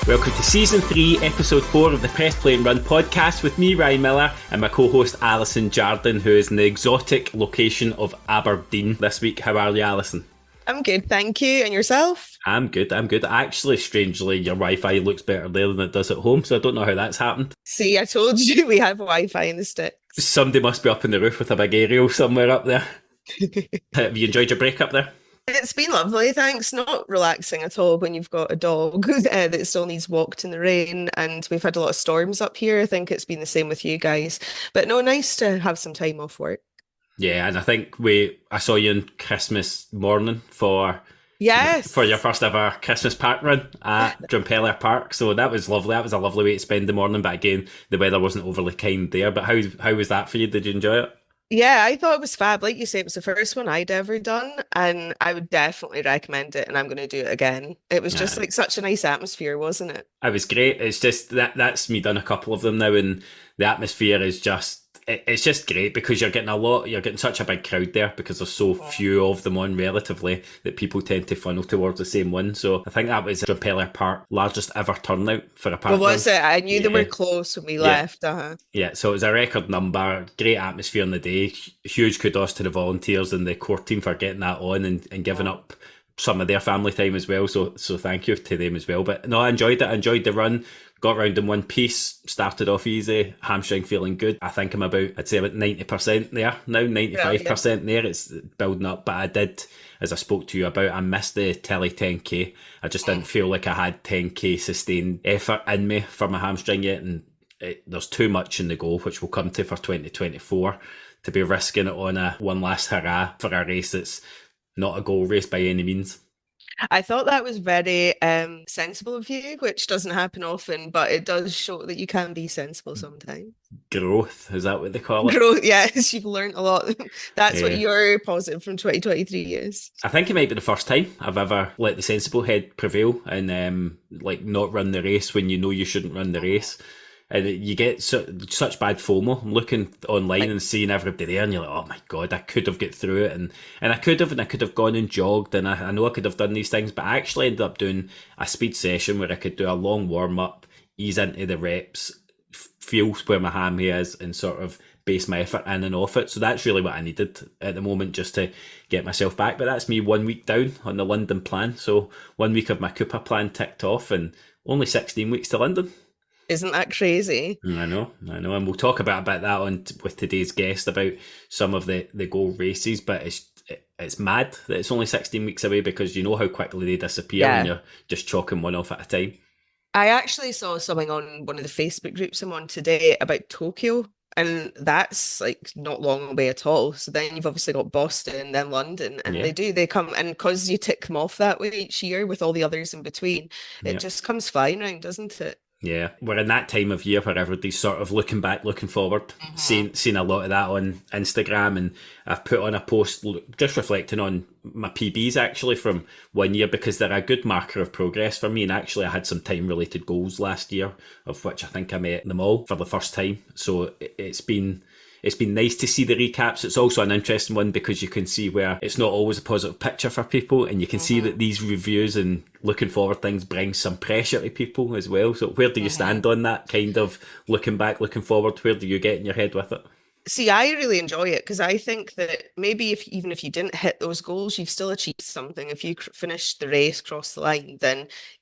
Welcome to Season 3, Episode 4 of the Press Play and Run podcast with me, Ryan Miller, and my co-host Alison Jardine, who is in the exotic location of Aberdeen this week. How are you, Alison? I'm good, thank you. And yourself? I'm good. Actually, strangely, your Wi-Fi looks better there than it does at home, so I don't know how that's happened. See, I told you we have Wi-Fi in the sticks. Somebody must be up on the roof with a big aerial somewhere up there. Have you enjoyed your break up there? It's been lovely, thanks. Not relaxing at all when you've got a dog that still needs walked in the rain, and we've had a lot of storms up here. I think it's been the same with you guys. But no, nice to have some time off work. Yeah, and I think I saw you on Christmas morning for your first ever Christmas park run at Drumpeller Park. So that was lovely. That was a lovely way to spend the morning. But again, the weather wasn't overly kind there. But how was that for you? Did you enjoy it? Yeah, I thought it was fab. Like you say, it was the first one I'd ever done, and I would definitely recommend it, and I'm going to do it again. It was just like such a nice atmosphere, wasn't it? It was great. It's just that's me done a couple of them now, and the atmosphere is just it's just great because you're getting such a big crowd there because there's so few of them on relatively that people tend to funnel towards the same one. So I think that was Drumpeller Park largest ever turnout for a park run. Well, was it? I knew they were close when we left. Yeah, so it was a record number, great atmosphere on the day. Huge kudos to the volunteers and the core team for getting that on and giving up some of their family time as well. So thank you to them as well. But no, I enjoyed it. I enjoyed the run. Got round in one piece, started off easy, hamstring feeling good. I think I'd say about 90% there now, 95% there. It's building up, but I did, as I spoke to you about, I missed the Telly 10k. I just didn't feel like I had 10k sustained effort in me for my hamstring yet, and there's too much in the goal, which we'll come to for 2024, to be risking it on a one last hurrah for a race that's not a goal race by any means. I thought that was very sensible of you, which doesn't happen often, but it does show that you can be sensible sometimes. Growth, is that what they call it? Growth, yes, you've learned a lot. That's what your positive from 2023 is. I think it might be the first time I've ever let the sensible head prevail and not run the race when you know you shouldn't run the race. And you get such bad FOMO. I'm looking online and seeing everybody there, and you're like, oh my God, I could have got through it. And I could have gone and jogged, and I know I could have done these things, but I actually ended up doing a speed session where I could do a long warm-up, ease into the reps, feel where my hammy is, and sort of base my effort in and off it. So that's really what I needed at the moment, just to get myself back. But that's me 1 week down on the London plan. So 1 week of my Cooper plan ticked off, and only 16 weeks to London. Isn't that crazy? I know. And we'll talk about that with today's guest about some of the goal races, but it's mad that it's only 16 weeks away because you know how quickly they disappear when you're just chalking one off at a time. I actually saw something on one of the Facebook groups I'm on today about Tokyo, and that's like not long away at all. So then you've obviously got Boston and then London, and they come, and because you tick them off that way each year with all the others in between, it just comes flying around, doesn't it? Yeah, we're in that time of year where everybody's sort of looking back, looking forward, seeing a lot of that on Instagram, and I've put on a post just reflecting on my PBs actually from 1 year because they're a good marker of progress for me, and actually I had some time-related goals last year, of which I think I met them all for the first time, so it's been nice to see the recaps. It's also an interesting one because you can see where it's not always a positive picture for people, and you can see that these reviews and looking forward things bring some pressure to people as well. So where do you stand on that kind of looking back, looking forward? Where do you get in your head with it? See, I really enjoy it because I think that maybe even if you didn't hit those goals, you've still achieved something. If you finish the race, cross the line,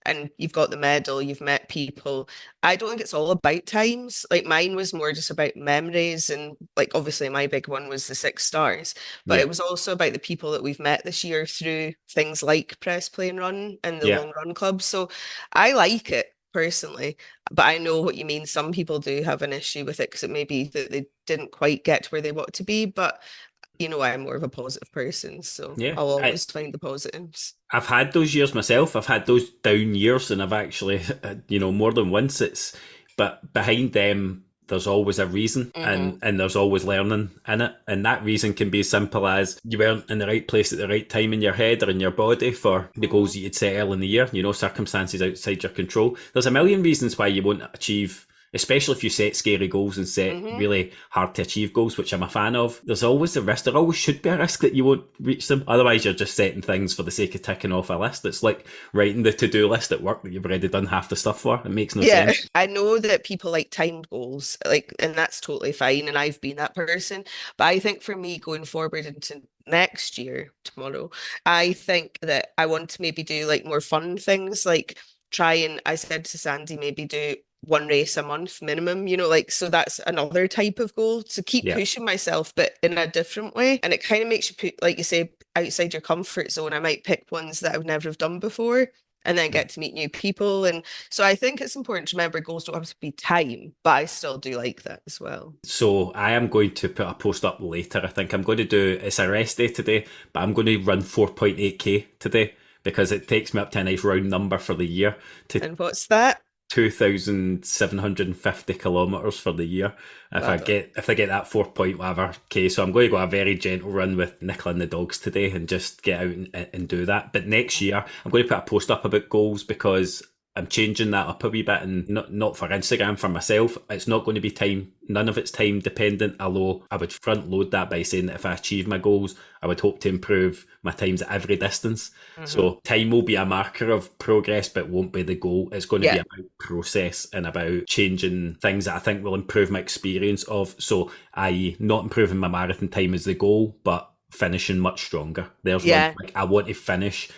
and you've got the medal, you've met people. I don't think it's all about times. Like mine was more just about memories, and like obviously my big one was the 6 stars, but it was also about the people that we've met this year through things like Press Play and Run and the Long Run Club. So I like it personally, but I know what you mean. Some people do have an issue with it because it may be that they didn't quite get where they want to be, but you know, I'm more of a positive person, so I'll always find the positives. I've had those years myself. I've had those down years, and I've actually, more than once. But behind them, there's always a reason, and there's always learning in it. And that reason can be as simple as you weren't in the right place at the right time in your head or in your body for the goals that you'd set early in the year. Circumstances outside your control. There's a million reasons why you won't achieve especially if you set scary goals and set Hmm. really hard to achieve goals, which I'm a fan of. There's always a risk. There always should be a risk that you won't reach them. Otherwise, you're just setting things for the sake of ticking off a list. It's like writing the to-do list at work that you've already done half the stuff for. It makes no Yeah, sense. I know that people like timed goals, like, and that's totally fine. And I've been that person. But I think for me going forward into next year, tomorrow, I think that I want to maybe do like more fun things, like try and I said to Sandy, maybe do one race a month minimum, like, so that's another type of goal to keep Yeah. pushing myself, but in a different way. And it kind of makes you put, like you say, outside your comfort zone. I might pick ones that I would never have done before and then get to meet new people. And so I think it's important to remember goals don't have to be time, but I still do like that as well. So I am going to put a post up later. I think I'm going to do, it's a rest day today, but I'm going to run 4.8k today because it takes me up to a nice round number for the year to And what's that? 2,750 kilometers for the year. Wow. If I get that 4 point whatever k, so I'm going to go a very gentle run with Nicola and the dogs today and just get out and do that. But next year I'm going to put a post up about goals because I'm changing that up a wee bit, and not for Instagram, for myself. It's not going to be time, none of it's time dependent, although I would front load that by saying that if I achieve my goals, I would hope to improve my times at every distance. Hmm. So time will be a marker of progress, but won't be the goal. It's going to be Yeah. about process and about changing things that I think will improve my experience of. So, i.e., not improving my marathon time is the goal, but finishing much stronger. There's one. Yeah. Like, I want to finish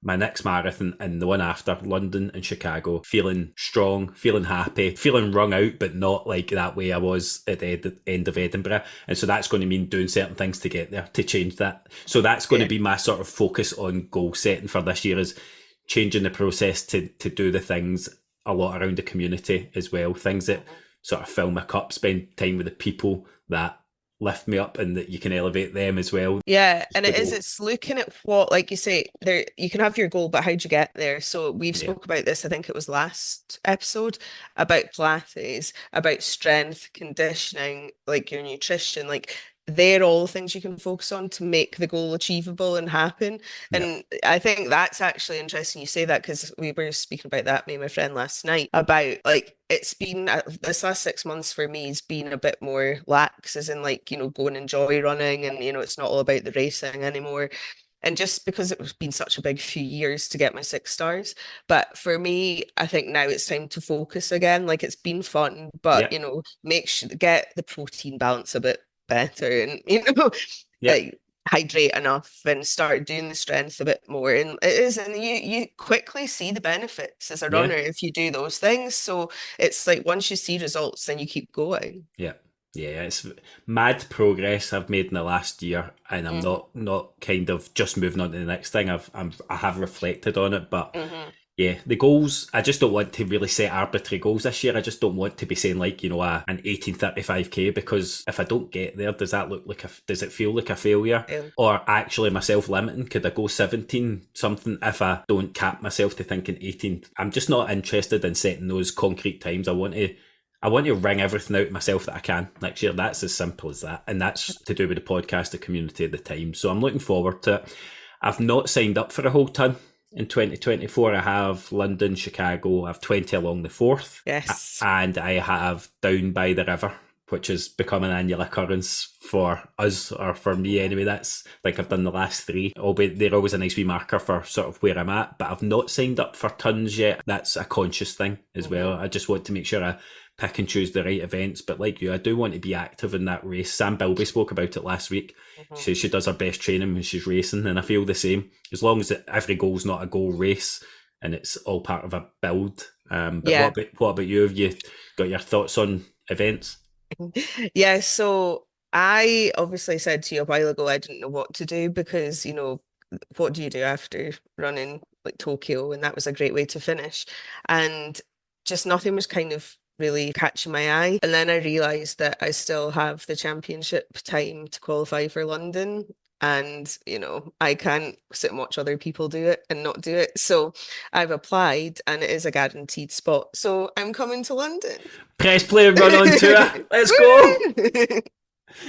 my next marathon and the one after, London and Chicago, feeling strong, feeling happy, feeling wrung out, but not like that way I was at the end of Edinburgh. And so that's going to mean doing certain things to get there, to change that. So that's going to Yeah. be my sort of focus on goal setting for this year, is changing the process to do the things a lot around the community as well. Things that Mhm. sort of fill my cup, spend time with the people that lift me up and that you can elevate them as well. Yeah, Just and to go, it's looking at what, like you say, there you can have your goal, but how'd you get there? So we've yeah, spoke about this, I think it was last episode, about Pilates, about strength, conditioning, like your nutrition, like they're all things you can focus on to make the goal achievable and happen. yeah, And I think that's actually interesting you say that because we were speaking about that, me and my friend last night, about like it's been this last 6 months for me has been a bit more lax, as in like, go and enjoy running and, it's not all about the racing anymore. And just because it's been such a big few years to get my 6 stars. But for me, I think now it's time to focus again. Like it's been fun, but, yeah, make sure get the protein balance a bit better and, yeah, like hydrate enough and start doing the strength a bit more. And it is, and you quickly see the benefits as a yeah. runner if you do those things. So it's like once you see results, then you keep going. Yeah. Yeah, it's mad progress I've made in the last year, and I'm Hmm. not kind of just moving on to the next thing. I have reflected on it, but Hmm. yeah, the goals. I just don't want to really set arbitrary goals this year. I just don't want to be saying like an 18:35k, because if I don't get there, does it feel like a failure, Yeah. or actually myself limiting? Could I go 17 something if I don't cap myself to thinking 18? I'm just not interested in setting those concrete times. I want to wring everything out of myself that I can next year. That's as simple as that. And that's to do with the podcast, the community, the time. So I'm looking forward to it. I've not signed up for a whole ton in 2024. I have London, Chicago, I have 20 along the 4th, Yes. and I have Down by the River, which has become an annual occurrence for us, or for me Mhm. anyway. That's like I've done the last three. Albeit they're always a nice wee marker for sort of where I'm at, but I've not signed up for tons yet. That's a conscious thing as well. Mhm. I just want to make sure I pick and choose the right events. But like you, I do want to be active in that race. Sam Bilby spoke about it last week. Mhm. She does her best training when she's racing, and I feel the same. As long as every goal's not a goal race and it's all part of a build. But Yeah. what about you? Have you got your thoughts on events? Yeah, so I obviously said to you a while ago I didn't know what to do because, what do you do after running like Tokyo? And that was a great way to finish. And just nothing was kind of really catching my eye. And then I realized that I still have the championship time to qualify for London. And, I can't sit and watch other people do it and not do it. So I've applied and it is a guaranteed spot. So I'm coming to London. Press play, run on tour. Let's go. Woo!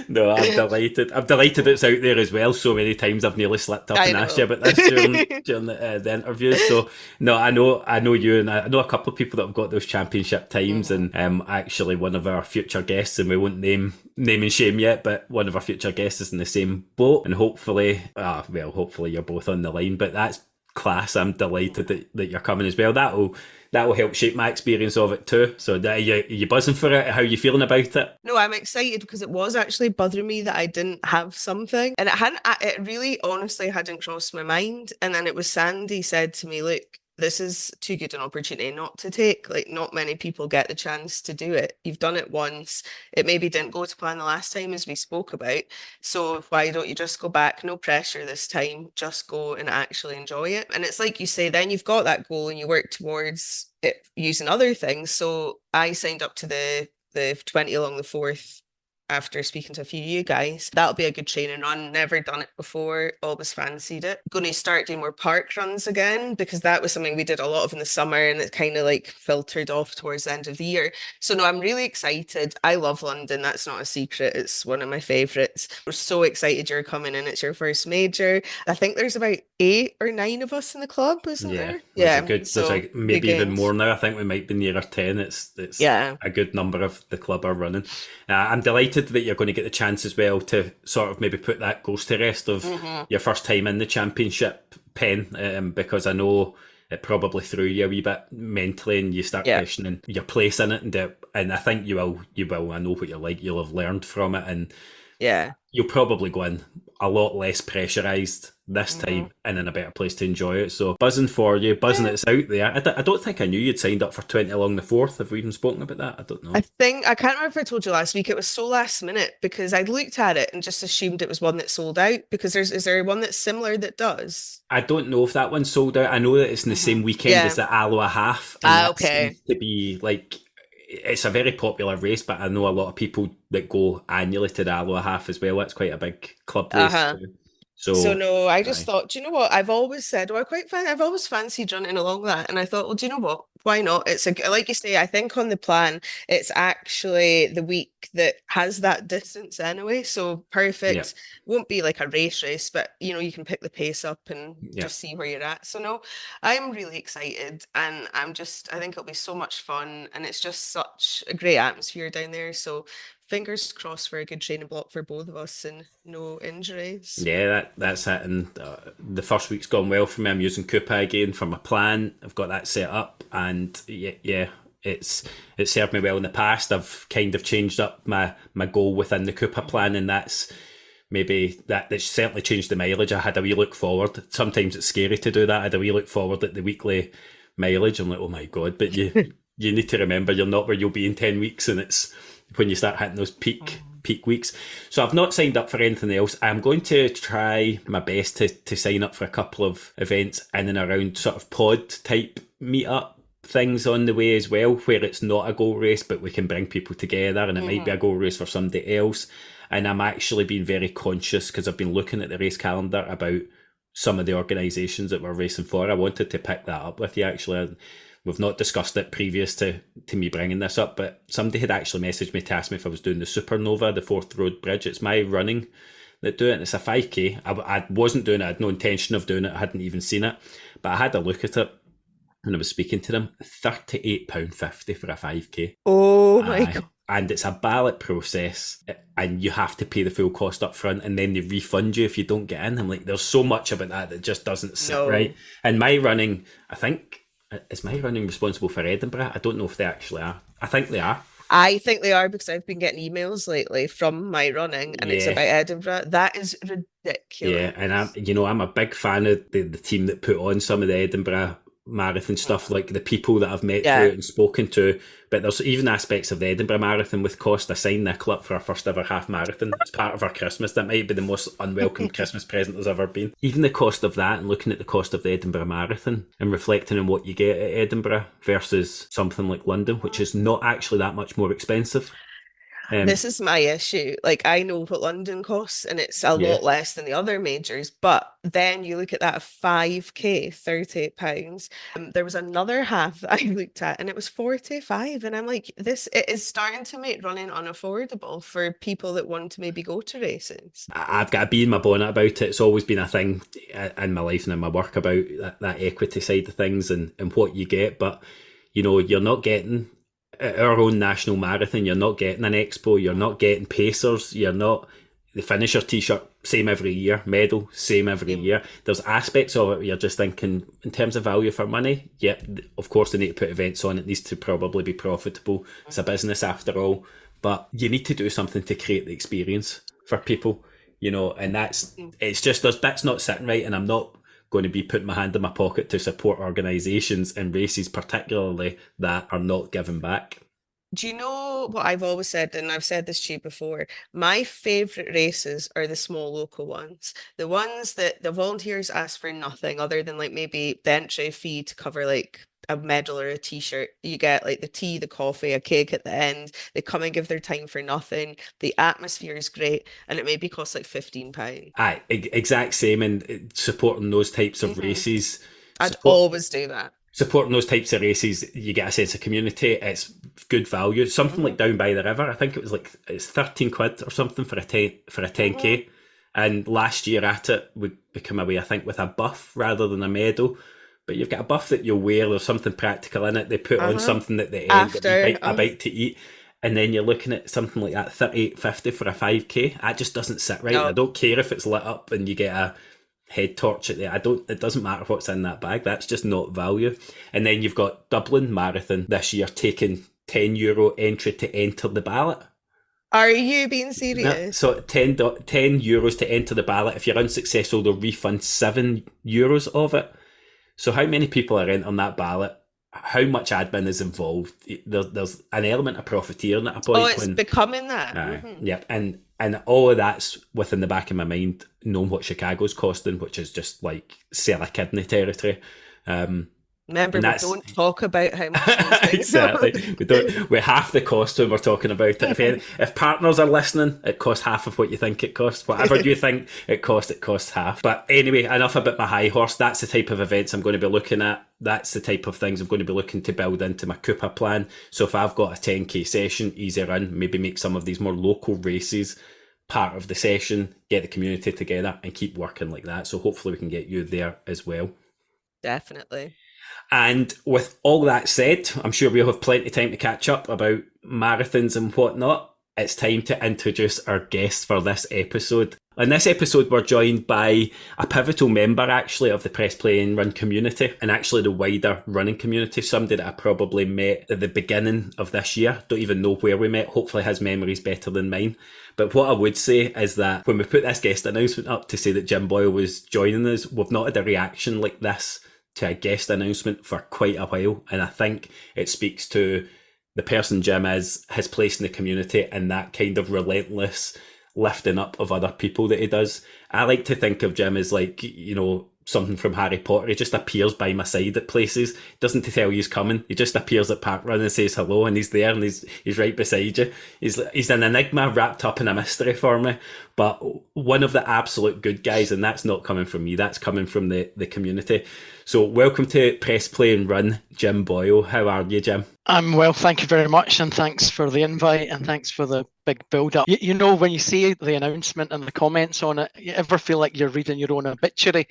No, I'm delighted. I'm delighted it's out there as well. So many times I've nearly slipped up I and asked you know. about this during the interviews. So no, I know you, and I know a couple of people that have got those championship times, Mhm. and actually one of our future guests, and we won't name and shame yet, but one of our future guests is in the same boat, and hopefully you're both on the line. But that's class. I'm delighted that you're coming as well. That'll help shape my experience of it too. So are you buzzing for it? How are you feeling about it? No, I'm excited because it was actually bothering me that I didn't have something, and it really, honestly, hadn't crossed my mind. And then it was Sandy said to me, "Look, this is too good an opportunity not to take. Like, not many people get the chance to do it. You've done it once. It maybe didn't go to plan the last time, as we spoke about. So why don't you just go back? No pressure this time. Just go and actually enjoy it." And it's like you say, then you've got that goal and you work towards it using other things. So I signed up to the 20 along the fourth after speaking to a few of you guys. That'll be a good training run. Never done it before, always fancied it. Going to start doing more park runs again because that was something we did a lot of in the summer and it kind of like filtered off towards the end of the year. So no, I'm really excited. I love London. That's not a secret. It's one of my favourites. We're so excited you're coming in. It's your first major. I think there's about 8 or 9 of us in the club, isn't Yeah, there? Yeah. there's So like big maybe even games. more now. I think we might be nearer 10. It's Yeah. a good number of the club are running. I'm delighted that you're going to get the chance as well to sort of maybe put that ghost to rest of Hmm. your first time in the championship pen, because I know it probably threw you a wee bit mentally, and you start Yeah. questioning your place in it, and I think you will. You will. I know what you're like. You'll have learned from it, and Yeah. you'll probably go in a lot less pressurised this Hmm. time and in a better place to enjoy it. So buzzing for you, buzzing Yeah. it's out there. I don't think I knew you'd signed up for 20 along the fourth. Have we even spoken about that? I don't I know. think I can't remember if I told you last week. It was so last minute because I'd looked at it and just assumed it was one that sold out because is there one that's similar that does? I don't know if that one's sold out. I know that it's in the Hmm. same weekend as Yeah. the Aloha Half, and Ah, that okay. seems to be like it's a very popular race, but I know a lot of people that go annually to the Aloha Half as well. It's quite a big club race Uh-huh. too. So So, no, I just aye. thought, do you know what? I've always said, oh, I've always fancied running along that. And I thought, well, do you know what? Why not? Like you say, I think on the plan, it's actually the week that has that distance anyway. So Yeah, perfect. Won't be like a race, but you can pick the pace up and yeah. just see where you're at. So no, I'm really excited and I think it'll be so much fun and it's just such a great atmosphere down there. So fingers crossed for a good training block for both of us and no injuries. Yeah, that's it. And the first week's gone well for me. I'm using Coupa again for my plan. I've got that set up, and yeah, it's served me well in the past. I've kind of changed up my goal within the Coupa plan, and that's certainly changed the mileage. I had a wee look forward. Sometimes it's scary to do that. I had a wee look forward at the weekly mileage. I'm like, oh my god! But you need to remember you're not where you'll be in 10 weeks, and it's when you start hitting those peak weeks. So I've not signed up for anything else. I'm going to try my best to sign up for a couple of events in and around sort of pod type meetup things on the way as well, where it's not a goal race, but we can bring people together and it might be a Hmm. goal race for somebody else. And I'm actually being very conscious because I've been looking at the race calendar about some of the organisations that we're racing for. I wanted to pick that up with you actually. We've not discussed it previous to me bringing this up, but somebody had actually messaged me to ask me if I was doing the Supernova, the Forth Road Bridge. It's my running that do it, and it's a 5k. I wasn't doing it, I had no intention of doing it, I hadn't even seen it, but I had a look at it and I was speaking to them. £38.50 for a 5k. Oh my Aye. God. And it's a ballot process, and you have to pay the full cost up front, and then they refund you if you don't get in. I'm like, there's so much about that just doesn't sit right. No. And my running, I think, is my running responsible for Edinburgh? I don't know if they actually are. I think they are. I think they are because I've been getting emails lately from my running and it's Yeah, about Edinburgh. That is yeah. And ridiculous. I'm a big fan of the team that put on some of the Edinburgh marathon stuff, Mhm. like the people that I've met through Yeah. it and spoken to. But there's even aspects of the Edinburgh Marathon with cost. I signed Nicola up for our first ever half marathon. It's part of our Christmas. That might be the most unwelcome Christmas present there's ever been. Even the cost of that and looking at the cost of the Edinburgh Marathon and reflecting on what you get at Edinburgh versus something like London, which is not actually that much more expensive. This is my issue. Like, I know what London costs, and it's a Yeah. lot less than the other majors. But then you look at that 5K, £38. There was another half that I looked at, and it was 45. And I'm like, it is starting to make running unaffordable for people that want to maybe go to races. I've got a bee in my bonnet about it. It's always been a thing in my life and in my work about that equity side of things and what you get. But, you're not getting our own national marathon. You're not getting an expo. You're not getting pacers. You're not the finisher t-shirt, same every year. Medal, same every year. There's aspects of it where you're just thinking, in terms of value for money, yeah, of course they need to put events on. It needs to probably be profitable. It's a business after all. But you need to do something to create the experience for people. And it's just, there's bits not sitting right, and I'm not going to be putting my hand in my pocket to support organisations and races particularly that are not giving back. Do you know what I've always said, and I've said this to you before? My favourite races are the small local ones. The ones that the volunteers ask for nothing other than like maybe the entry fee to cover like a medal or a t-shirt. You get like the tea, the coffee, a cake at the end. They come and give their time for nothing. The atmosphere is great, and it maybe costs like £15. Aye, exact same, and supporting those types of races. I'd always do that. Supporting those types of races, you get a sense of community. It's good value. Something like down by the river, I think it's 13 quid or something for a 10K. And last year at it, we come away, I think, with a buff rather than a medal. But you've got a buff that you'll wear. There's something practical in it. They put on something at the end, after a bite to eat. And then you're looking at something like that, £38.50 for a 5K. That just doesn't sit right. No. I don't care if it's lit up and you get a head torch at there. It doesn't matter what's in that bag. That's just not value. And then you've got Dublin Marathon this year taking €10 entry to enter the ballot. Are you being serious? No. So €10 to enter the ballot. If you're unsuccessful, they'll refund €7 of it. So how many people are entering that ballot? How much admin is involved? There's an element of profiteering at a point. Oh, it's becoming that. Yeah, and all of that's within the back of my mind, knowing what Chicago's costing, which is just like sell a kidney territory. Remember, we don't talk about how much these things exactly. We're half the cost when we're talking about it. If partners are listening, it costs half of what you think it costs. Whatever you think it costs half. But anyway, enough about my high horse. That's the type of events I'm going to be looking at. That's the type of things I'm going to be looking to build into my Cooper plan. So if I've got a 10K session, easy run, maybe make some of these more local races part of the session, get the community together and keep working like that. So hopefully we can get you there as well. Definitely. And with all that said, I'm sure we'll have plenty of time to catch up about marathons and whatnot. It's time to introduce our guest for this episode. In this episode, we're joined by a pivotal member, actually, of the Press Play and Run community, and actually the wider running community, somebody that I probably met at the beginning of this year. Don't even know where we met. Hopefully his memory's better than mine. But what I would say is that when we put this guest announcement up to say that Jim Boyle was joining us, we've not had a reaction like this to a guest announcement for quite a while, and I think it speaks to the person Jim is, his place in the community, and that kind of relentless lifting up of other people that he does. I like to think of Jim as like, something from Harry Potter. He just appears by my side at places, doesn't tell you he's coming. He just appears at Parkrun and says hello, and he's there and he's right beside you. He's an enigma wrapped up in a mystery for me, but one of the absolute good guys, and that's not coming from me, that's coming from the community. So welcome to Press Play and Run, Jim Boyle. How are you, Jim? I'm well, thank you very much, and thanks for the invite, and thanks for the big build-up. You know, when you see the announcement and the comments on it, you ever feel like you're reading your own obituary?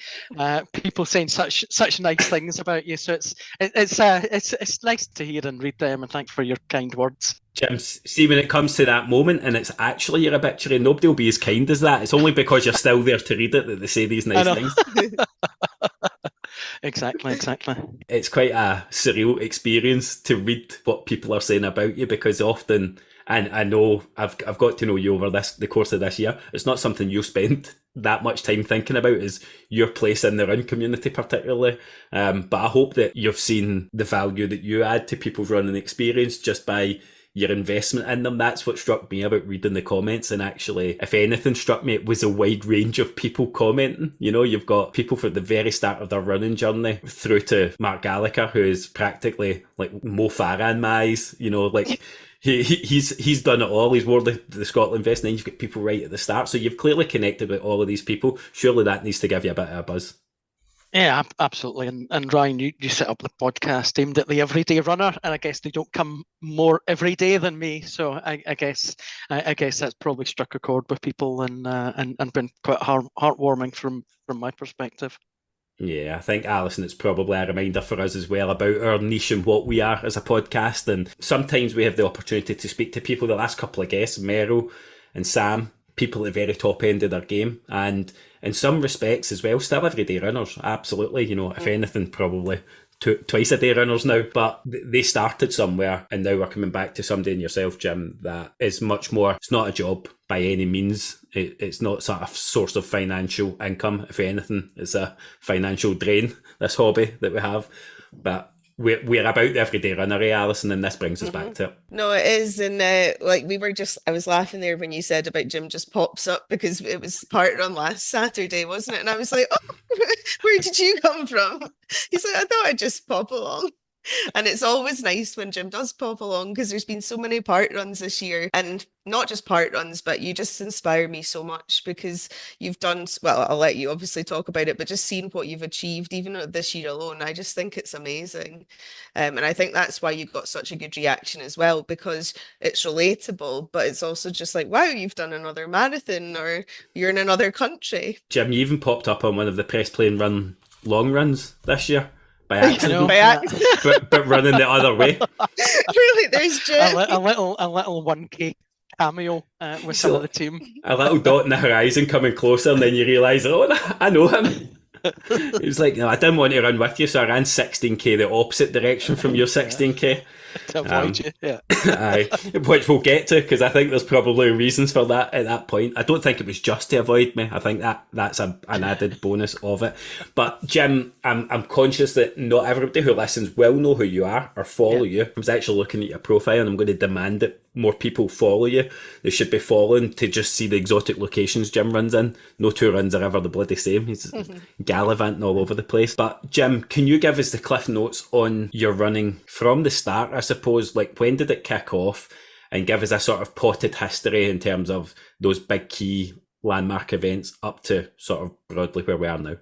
People saying such nice things about you, so it's nice to hear and read them, and thanks for your kind words. Jim, see, when it comes to that moment and it's actually your obituary, nobody will be as kind as that. It's only because you're still there to read it that they say these nice things. Exactly. It's quite a surreal experience to read what people are saying about you, because often, and I know I've got to know you over the course of this year, it's not something you spend that much time thinking about, is your place in the run community particularly. But I hope that you've seen the value that you add to people's running experience just by your investment in them. That's what struck me about reading the comments. And actually, if anything struck me, it was a wide range of people commenting. You know, you've got people from the very start of their running journey through to Mark Gallagher, who is practically like Mo Farah in my eyes. You know, like he's done it all. He's wore the Scotland vest, and then you've got people right at the start. So you've clearly connected with all of these people. Surely that needs to give you a bit of a buzz. Yeah, absolutely. And Ryan, you set up the podcast aimed at the everyday runner, and I guess they don't come more every day than me. So I guess that's probably struck a chord with people and been quite heartwarming from my perspective. Yeah, I think, Alison, it's probably a reminder for us as well about our niche and what we are as a podcast. And sometimes we have the opportunity to speak to people. The last couple of guests, Meryl and Sam, people at the very top end of their game. And in some respects as well, still everyday runners. Absolutely. You know, if anything, probably twice a day runners now. But they started somewhere, and now we're coming back to somebody in yourself, Jim, that is much more, it's not a job by any means. It's not sort of source of financial income. If anything, it's a financial drain, this hobby that we have. But we're about the everyday runner, Alison, and this brings us back to it. No, it is. And like I was laughing there when you said about Jim just pops up, because it was Parkrun last Saturday, wasn't it? And I was like, oh, where did you come from? He's like, I thought I'd just pop along. And it's always nice when Jim does pop along, because there's been so many parkruns this year, and not just parkruns, but you just inspire me so much, because you've done, well, I'll let you obviously talk about it, but just seeing what you've achieved, even this year alone, I just think it's amazing. And I think that's why you got such a good reaction as well, because it's relatable, but it's also just like, wow, you've done another marathon, or you're in another country. Jim, you even popped up on one of the Press Play and Run long runs this year. By accident, but running the other way. Really, there's Jim. A little 1K cameo with some of the team. A little dot in the horizon coming closer, and then you realise, oh, I know him. He was like, no, I didn't want to run with you, so I ran 16k the opposite direction from your 16k. To avoid you, yeah. Aye, which we'll get to, because I think there's probably reasons for that at that point. I don't think it was just to avoid me. I think that's an added bonus of it. But Jim, I'm conscious that not everybody who listens will know who you are or follow you. I was actually looking at your profile, and I'm going to demand that more people follow you. They should be following to just see the exotic locations Jim runs in. No two runs are ever the bloody same. He's gallivanting all over the place. But Jim, can you give us the cliff notes on your running from the start, I suppose? Like, when did it kick off? And give us a sort of potted history in terms of those big key landmark events up to sort of broadly where we are now.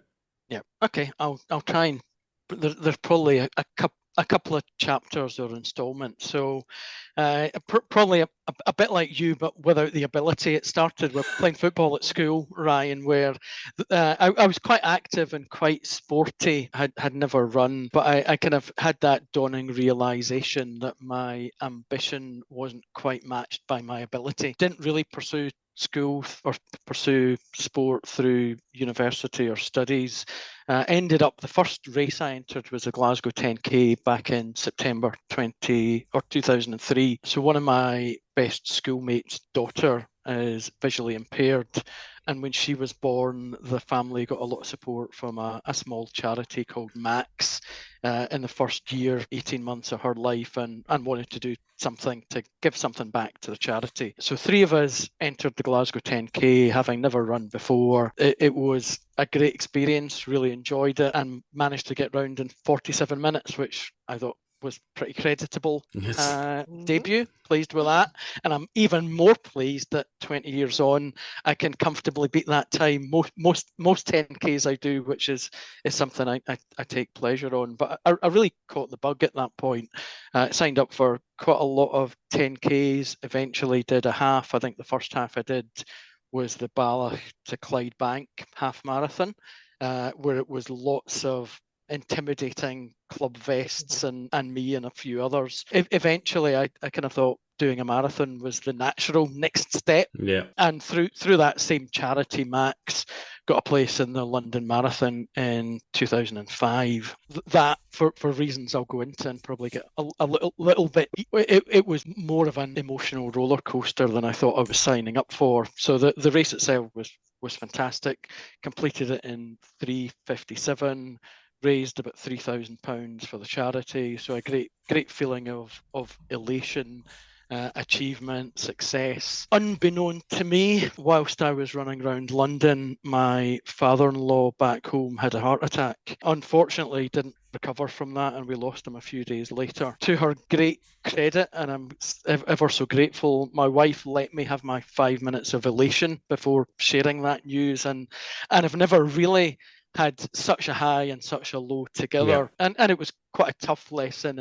Yeah, okay, I'll try and there's probably a couple of chapters or installments. So probably a bit like you, but without the ability. It started with playing football at school, Ryan, where I was quite active and quite sporty. Had never run, but I kind of had that dawning realization that my ambition wasn't quite matched by my ability. Didn't really pursue school or pursue sport through university or studies. Ended up, the first race I entered was a Glasgow 10K back in September 2003. So one of my best schoolmates' daughter is visually impaired, and when she was born, the family got a lot of support from a small charity called Max in the first year, 18 months of her life, and wanted to do something to give something back to the charity. So 3 of us entered the Glasgow 10K, having never run before. It was a great experience, really enjoyed it, and managed to get round in 47 minutes, which I thought was pretty creditable. Yes. Debut. Pleased with that, and I'm even more pleased that 20 years on I can comfortably beat that time most 10Ks I do, which is something I take pleasure on. But I really caught the bug at that point. Signed up for quite a lot of 10Ks, eventually did a half. I think the first half I did was the Bala to Clydebank half marathon, where it was lots of intimidating club vests and me and a few others. Eventually I kind of thought doing a marathon was the natural next step. Yeah. And through that same charity, Max got a place in the London Marathon in 2005. That, for reasons I'll go into and probably get a little bit, it was more of an emotional roller coaster than I thought I was signing up for. So the race itself was fantastic. Completed it in 3:57. Raised about £3,000 for the charity, so a great feeling of elation achievement, success. Unbeknown to me, whilst I was running around London, my father-in-law back home had a heart attack. Unfortunately, didn't recover from that, and we lost him a few days later. To her great credit, and I'm ever so grateful, my wife let me have my 5 minutes of elation before sharing that news, and I've never really had such a high and such a low together. And it was quite a tough lesson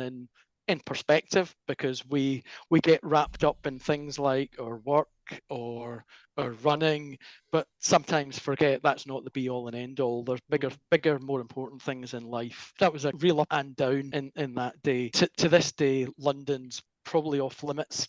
in perspective, because we get wrapped up in things like our work or running, but sometimes forget that's not the be all and end all. There's bigger, more important things in life. That was a real up and down in that day. To this day, London's probably off limits,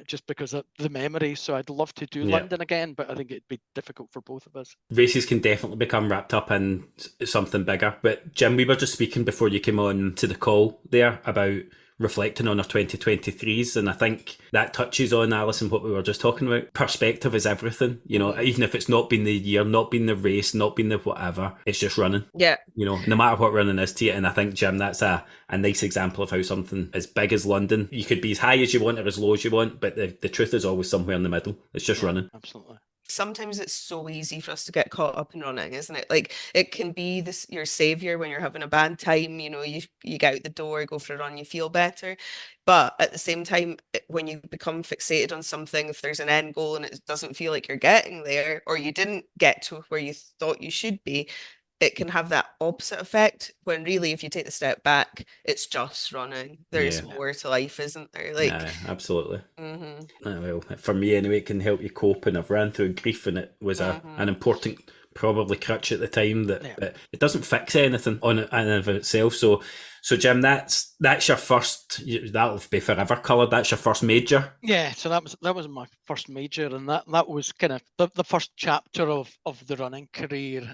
just because of the memory. So I'd love to do London again, but I think it'd be difficult for both of us. Races can definitely become wrapped up in something bigger. But Jim, we were just speaking before you came on to the call there about reflecting on our 2023s, and I think that touches on, Alison, what we were just talking about. Perspective is everything, you know. Even if it's not been the year, not been the race, not been the whatever, it's just running. You know, no matter what running is to you. And I think, Jim, that's a nice example of how something as big as London, you could be as high as you want or as low as you want, but the truth is always somewhere in the middle. It's just running. Absolutely. Sometimes it's so easy for us to get caught up in running, isn't it? Like, it can be your savior when you're having a bad time. You know, you get out the door, go for a run, you feel better. But at the same time, when you become fixated on something, if there's an end goal and it doesn't feel like you're getting there, or you didn't get to where you thought you should be, it can have that opposite effect, when really, if you take the step back, it's just running. There's more to life, isn't there? Like, absolutely. Well, for me anyway, it can help you cope, and I've ran through grief, and it was an important probably crutch at the time that it doesn't fix anything on it in and of itself. So Jim, that's your first. That'll be forever coloured. That's your first major. Yeah, so that was my first major, and that was kind of the first chapter of the running career.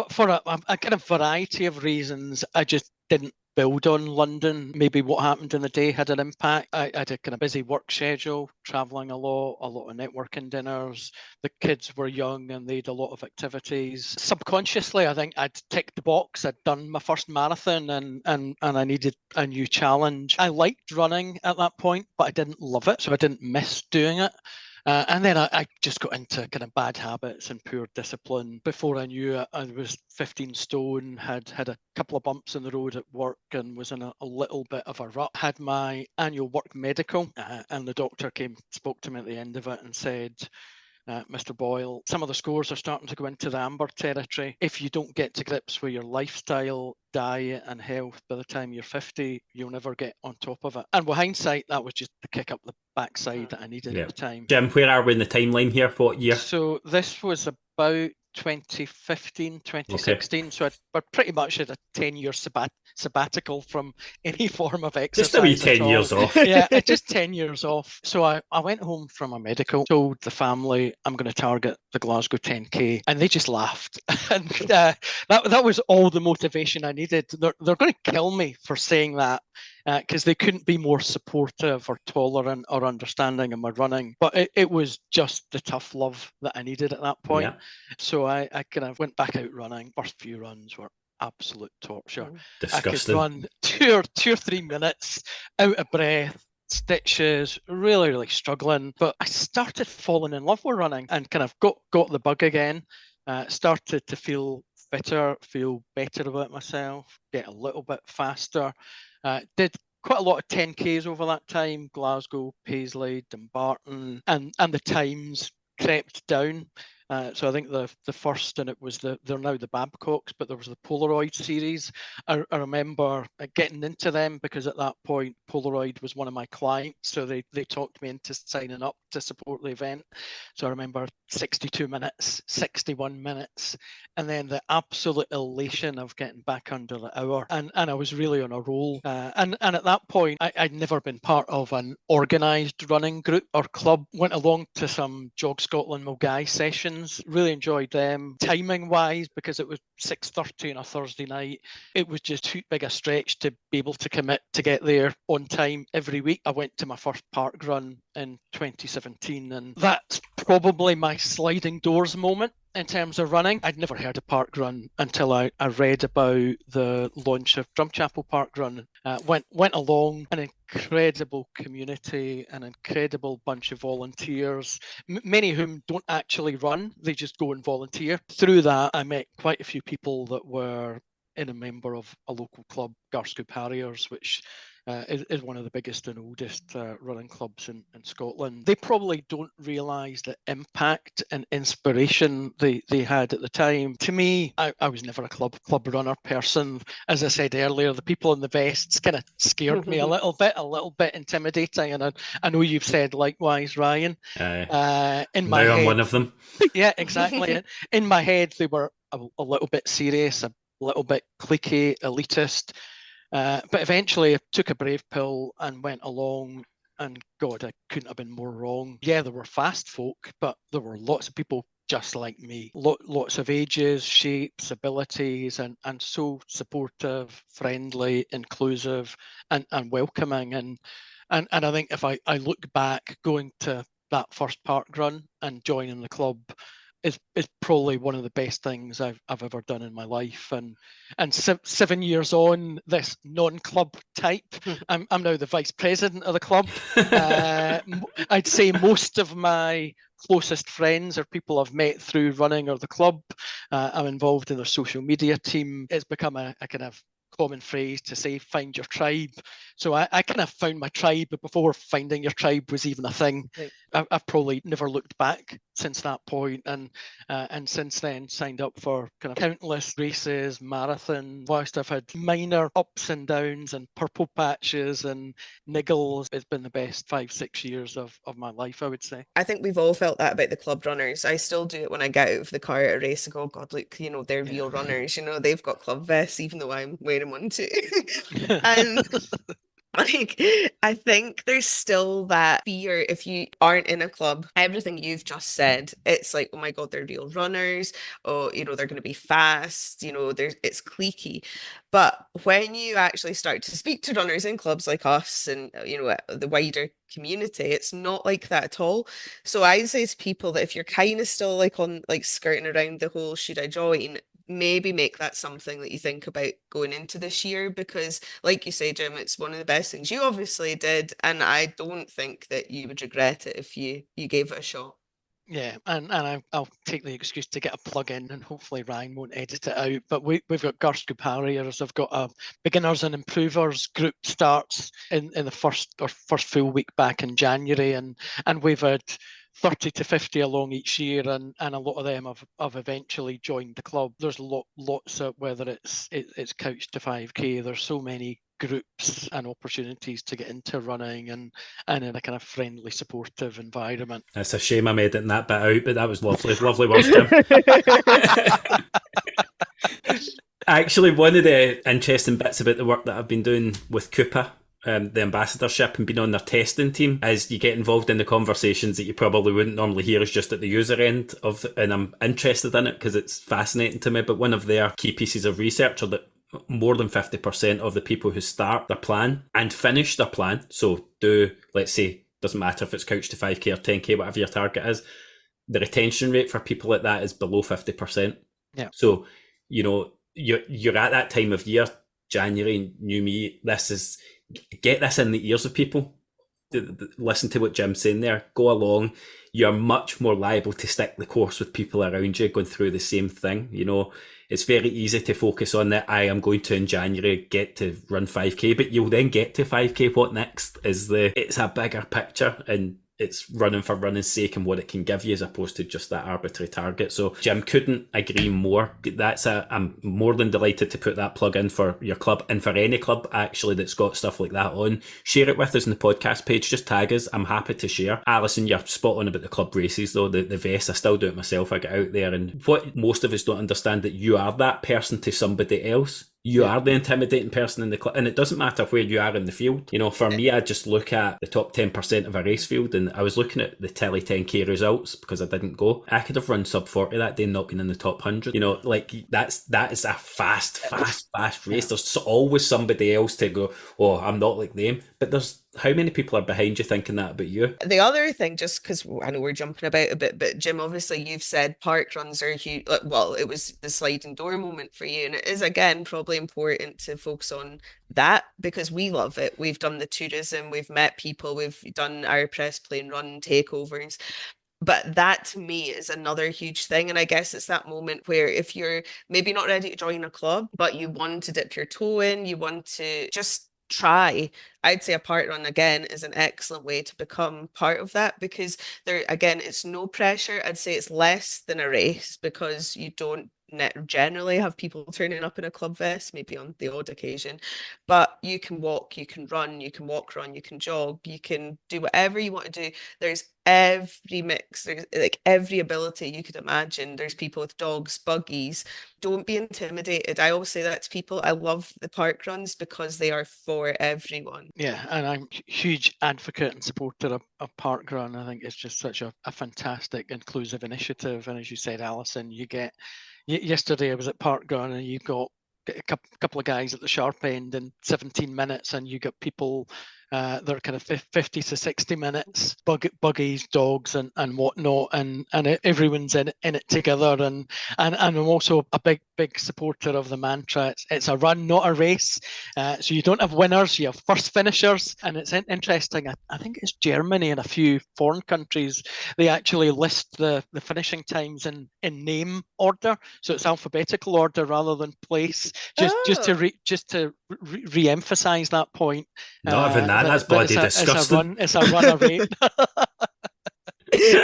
For a kind of variety of reasons, I just didn't build on London. Maybe what happened in the day had an impact. I had a kind of busy work schedule, travelling a lot of networking dinners. The kids were young and they had a lot of activities. Subconsciously, I think I'd ticked the box. I'd done my first marathon and I needed a new challenge. I liked running at that point, but I didn't love it, so I didn't miss doing it. And then I just got into kind of bad habits and poor discipline. Before I knew it, I was 15 stone, had a couple of bumps in the road at work, and was in a little bit of a rut. Had my annual work medical, and the doctor spoke to me at the end of it and said, Mr. Boyle, some of the scores are starting to go into the amber territory. If you don't get to grips with your lifestyle, diet and health by the time you're 50, you'll never get on top of it. And with hindsight, that was just the kick up the backside that I needed at the time. Jim, where are we in the timeline here? What year? So this was about 2015, 2016. Okay. So I pretty much had a 10-year sabbatical from any form of exercise. Just a wee 10 years off. Yeah, just 10 years off. So I went home from a medical, told the family I'm going to target the Glasgow 10K, and they just laughed. And that was all the motivation I needed. They're going to kill me for saying that, because they couldn't be more supportive or tolerant or understanding of my running. But it was just the tough love that I needed at that point. Yeah. So I kind of went back out running. First few runs were absolute torture. Disgusting. I could run two or 3 minutes, out of breath, stitches, really, really struggling. But I started falling in love with running and kind of got the bug again. Started to feel fitter, feel better about myself, get a little bit faster. Did quite a lot of 10Ks over that time, Glasgow, Paisley, Dumbarton, and the times crept down. So I think the first, and it was they're now the Babcocks, but there was the Polaroid series. I remember getting into them because at that point Polaroid was one of my clients, so they talked me into signing up to support the event. So I remember 62 minutes, 61 minutes, and then the absolute elation of getting back under the hour, and I was really on a roll. And at that point I'd never been part of an organised running group or club. Went along to some Jog Scotland Milgai sessions. Really enjoyed them. Timing wise, because it was 6:30 on a Thursday night, it was just too big a stretch to be able to commit to get there on time every week. I went to my first park run in 2017, and that's probably my sliding doors moment. in terms of running. I'd never heard of Parkrun until I read about the launch of Drumchapel Parkrun. Went along, an incredible community, an incredible bunch of volunteers, many of whom don't actually run, they just go and volunteer. Through that, I met quite a few people that were in a member of a local club, Scottish Harriers, which is one of the biggest and oldest running clubs in Scotland. They probably don't realise the impact and inspiration they had at the time. To me, I was never a club runner person. As I said earlier, the people in the vests kind of scared me a little bit intimidating, and I know you've said likewise, Ryan. In my head, I'm one of them. Yeah, exactly. In my head, they were a little bit serious, a little bit cliquey, elitist. But eventually I took a brave pill and went along, and God, I couldn't have been more wrong. Yeah, there were fast folk, but there were lots of people just like me. Lots of ages, shapes, abilities, and so supportive, friendly, inclusive, and welcoming. And I think if I look back, going to that first park run and joining the club is probably one of the best things I've ever done in my life. And 7 years on, this non-club type, I'm now the vice president of the club. I'd say most of my closest friends are people I've met through running or the club. I'm involved in their social media team. It's become a kind of common phrase to say find your tribe. So I kind of found my tribe before finding your tribe was even a thing. Right. I've probably never looked back since that point, and since then signed up for kind of countless races, marathons. Whilst I've had minor ups and downs and purple patches and niggles, it's been the best 5-6 years of my life, I would say. I think we've all felt that about the club runners. I still do it when I get out of the car at a race and go, oh God, look, they're real runners, they've got club vests, even though I'm wearing one too. And I think there's still that fear if you aren't in a club. Everything you've just said, it's like, oh my God, they're real runners. Oh, they're going to be fast. It's cliquey. But when you actually start to speak to runners in clubs like us and, the wider community, it's not like that at all. So I say to people that if you're kind of still like skirting around the whole, should I join? Maybe make that something that you think about going into this year, because like you say, Jim, it's one of the best things you obviously did, and I don't think that you would regret it if you gave it a shot. Yeah, and I'll take the excuse to get a plug in, and hopefully Ryan won't edit it out. But we've got Scottish Harriers. I've got a beginners and improvers group starts in the first full week back in January, and we've had 30 to 50 along each year, and a lot of them have eventually joined the club. There's lots of, whether it's couch to 5K, there's so many groups and opportunities to get into running and in a kind of friendly, supportive environment. It's a shame I'm editing that bit out, but that was lovely words, Jim. Actually, one of the interesting bits about the work that I've been doing with Cooper, the ambassadorship, and being on their testing team, is you get involved in the conversations that you probably wouldn't normally hear is just at the user end of, and I'm interested in it because it's fascinating to me. But one of their key pieces of research are that more than 50% of the people who start their plan and finish their plan, so do, let's say, doesn't matter if it's couch to 5K or 10K, whatever your target is, the retention rate for people like that is below 50%. Yeah. So, you're at that time of year, January, new me, get this in the ears of people. Listen to what Jim's saying there. Go along. You're much more liable to stick the course with people around you going through the same thing. It's very easy to focus on that. I am going to, in January, get to run 5K, but you'll then get to 5K. What next it's a bigger picture, and it's running for running's sake and what it can give you as opposed to just that arbitrary target. So Jim, couldn't agree more. I'm more than delighted to put that plug in for your club and for any club actually that's got stuff like that on. Share it with us in the podcast page. Just tag us. I'm happy to share. Alison, you're spot on about the club races though. The vest, I still do it myself. I get out there, and what most of us don't understand, that you are that person to somebody else. You are the intimidating person in the club, and it doesn't matter where you are in the field. For me, I just look at the top 10% of a race field, and I was looking at the Telly 10K results because I didn't go. I could have run sub 40 that day and not been in the top 100. That is a fast race. There's always somebody else to go, oh, I'm not like them. But there's how many people are behind you thinking that about you? The other thing, just because I know we're jumping about a bit, but Jim, obviously you've said park runs are huge. Well, it was the sliding door moment for you, and it is again probably important to focus on that because we love it. We've done the tourism, we've met people, we've done our press plane run takeovers. But that to me is another huge thing. And I guess it's that moment where if you're maybe not ready to join a club, but you want to dip your toe in, you want to just try. I'd say a park run again is an excellent way to become part of that because there again it's no pressure. I'd say it's less than a race because you don't generally have people turning up in a club vest, maybe on the odd occasion, but you can walk, you can run, you can walk, run, you can jog, you can do whatever you want to do. There's every mix, there's like every ability you could imagine. There's people with dogs, buggies. Don't be intimidated. I always say that to people. I love the park runs because they are for everyone. Yeah, and I'm a huge advocate and supporter of Parkrun. I think it's just such a fantastic inclusive initiative. And as you said, Alison, you get yesterday I was at Parkrun and you got a couple of guys at the sharp end in 17 minutes, and you got people that are kind of 50 to 60 minutes, buggies, dogs, and whatnot, and everyone's in it together. And I'm also a big supporter of the mantra. It's a run, not a race. So you don't have winners, you have first finishers. And it's interesting. I think it's Germany and a few foreign countries. They actually list the finishing times in name order, so it's alphabetical order rather than place. Just to re-emphasize that point. Not even that. That's bloody disgusting. It's a run of rate.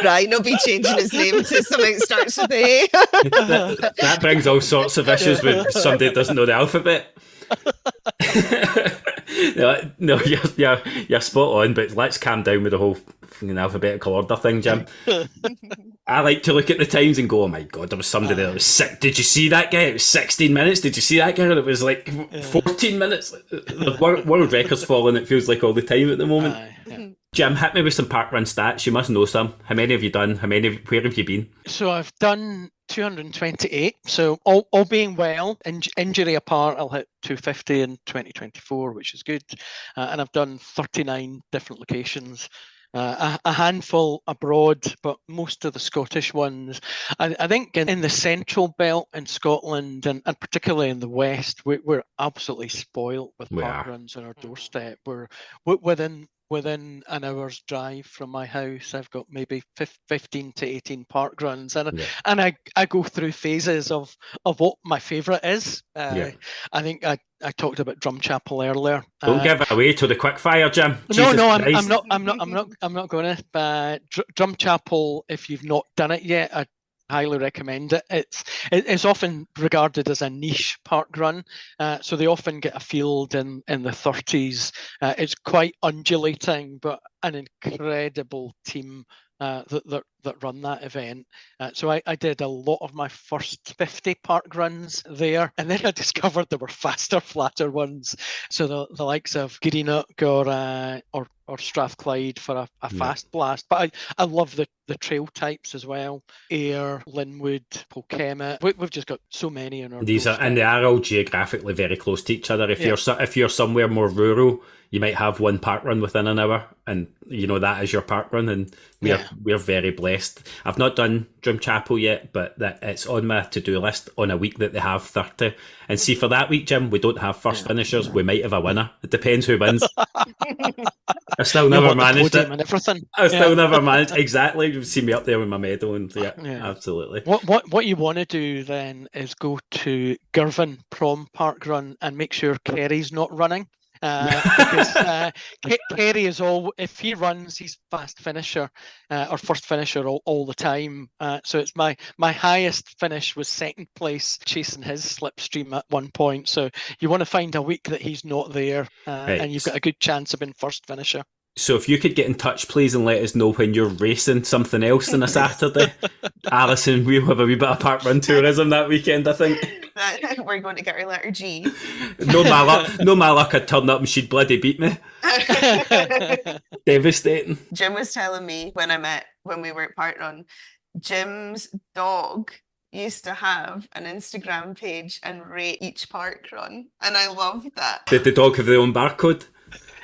Ryan will be changing his name to something that starts with A. that brings all sorts of issues when somebody doesn't know the alphabet. No, you're spot on, but let's calm down with the whole alphabetical order thing, Jim. I like to look at the times and go, oh my God, there was somebody there that was sick. Did you see that guy? It was 16 minutes. Did you see that guy? It was like 14 minutes. The world record's falling, it feels like, all the time at the moment. Jim, hit me with some parkrun stats. You must know some. How many have you done? Where have you been? So I've done 228. So all being well, injury apart, I'll hit 250 in 2024, which is good. And I've done 39 different locations. A handful abroad, but most of the Scottish ones. I think in the central belt in Scotland, and particularly in the west, we're absolutely spoilt with parkruns on our doorstep. We're within an hour's drive from my house. I've got maybe 15 to 18 parkruns, and I go through phases of what my favourite is. I think I talked about Drumchapel earlier. Don't give it away to the quickfire, Jim. I'm not going to. Drumchapel, if you've not done it yet, I highly recommend it. It's often regarded as a niche park run, so they often get a field in the 30s. It's quite undulating, but an incredible team that run that event. So I did a lot of my first 50 park runs there, and then I discovered there were faster, flatter ones. So the likes of Greenock or Strathclyde for a fast blast. But I love the trail types as well. Ayr, Linwood, Polkemmet. We've just got so many in our doorstep. And they are all geographically very close to each other. If you're somewhere more rural, you might have one park run within an hour, and that is your park run, and we're very blessed. I've not done Drumchapel yet, but it's on my to-do list on a week that they have 30. And see, for that week, Jim, we don't have first finishers. We might have a winner. It depends who wins. I still never managed it. And everything. I still never managed. Exactly. You've seen me up there with my medal, and absolutely. What you want to do then is go to Girvan Prom Park Run and make sure Kerry's not running. Because Kerry is if he runs, he's fast finisher or first finisher all the time. So it's my highest finish was second place, chasing his slipstream at one point. So you want to find a week that he's not there, and you've got a good chance of being first finisher. So if you could get in touch, please, and let us know when you're racing something else on a Saturday. Alison, we'll have a wee bit of parkrun tourism that weekend, I think. We're going to get our letter G. No, my luck, I'd turn up and she'd bloody beat me. Devastating. Jim was telling me when we were at Parkrun, Jim's dog used to have an Instagram page and rate each parkrun, and I loved that. Did the dog have their own barcode?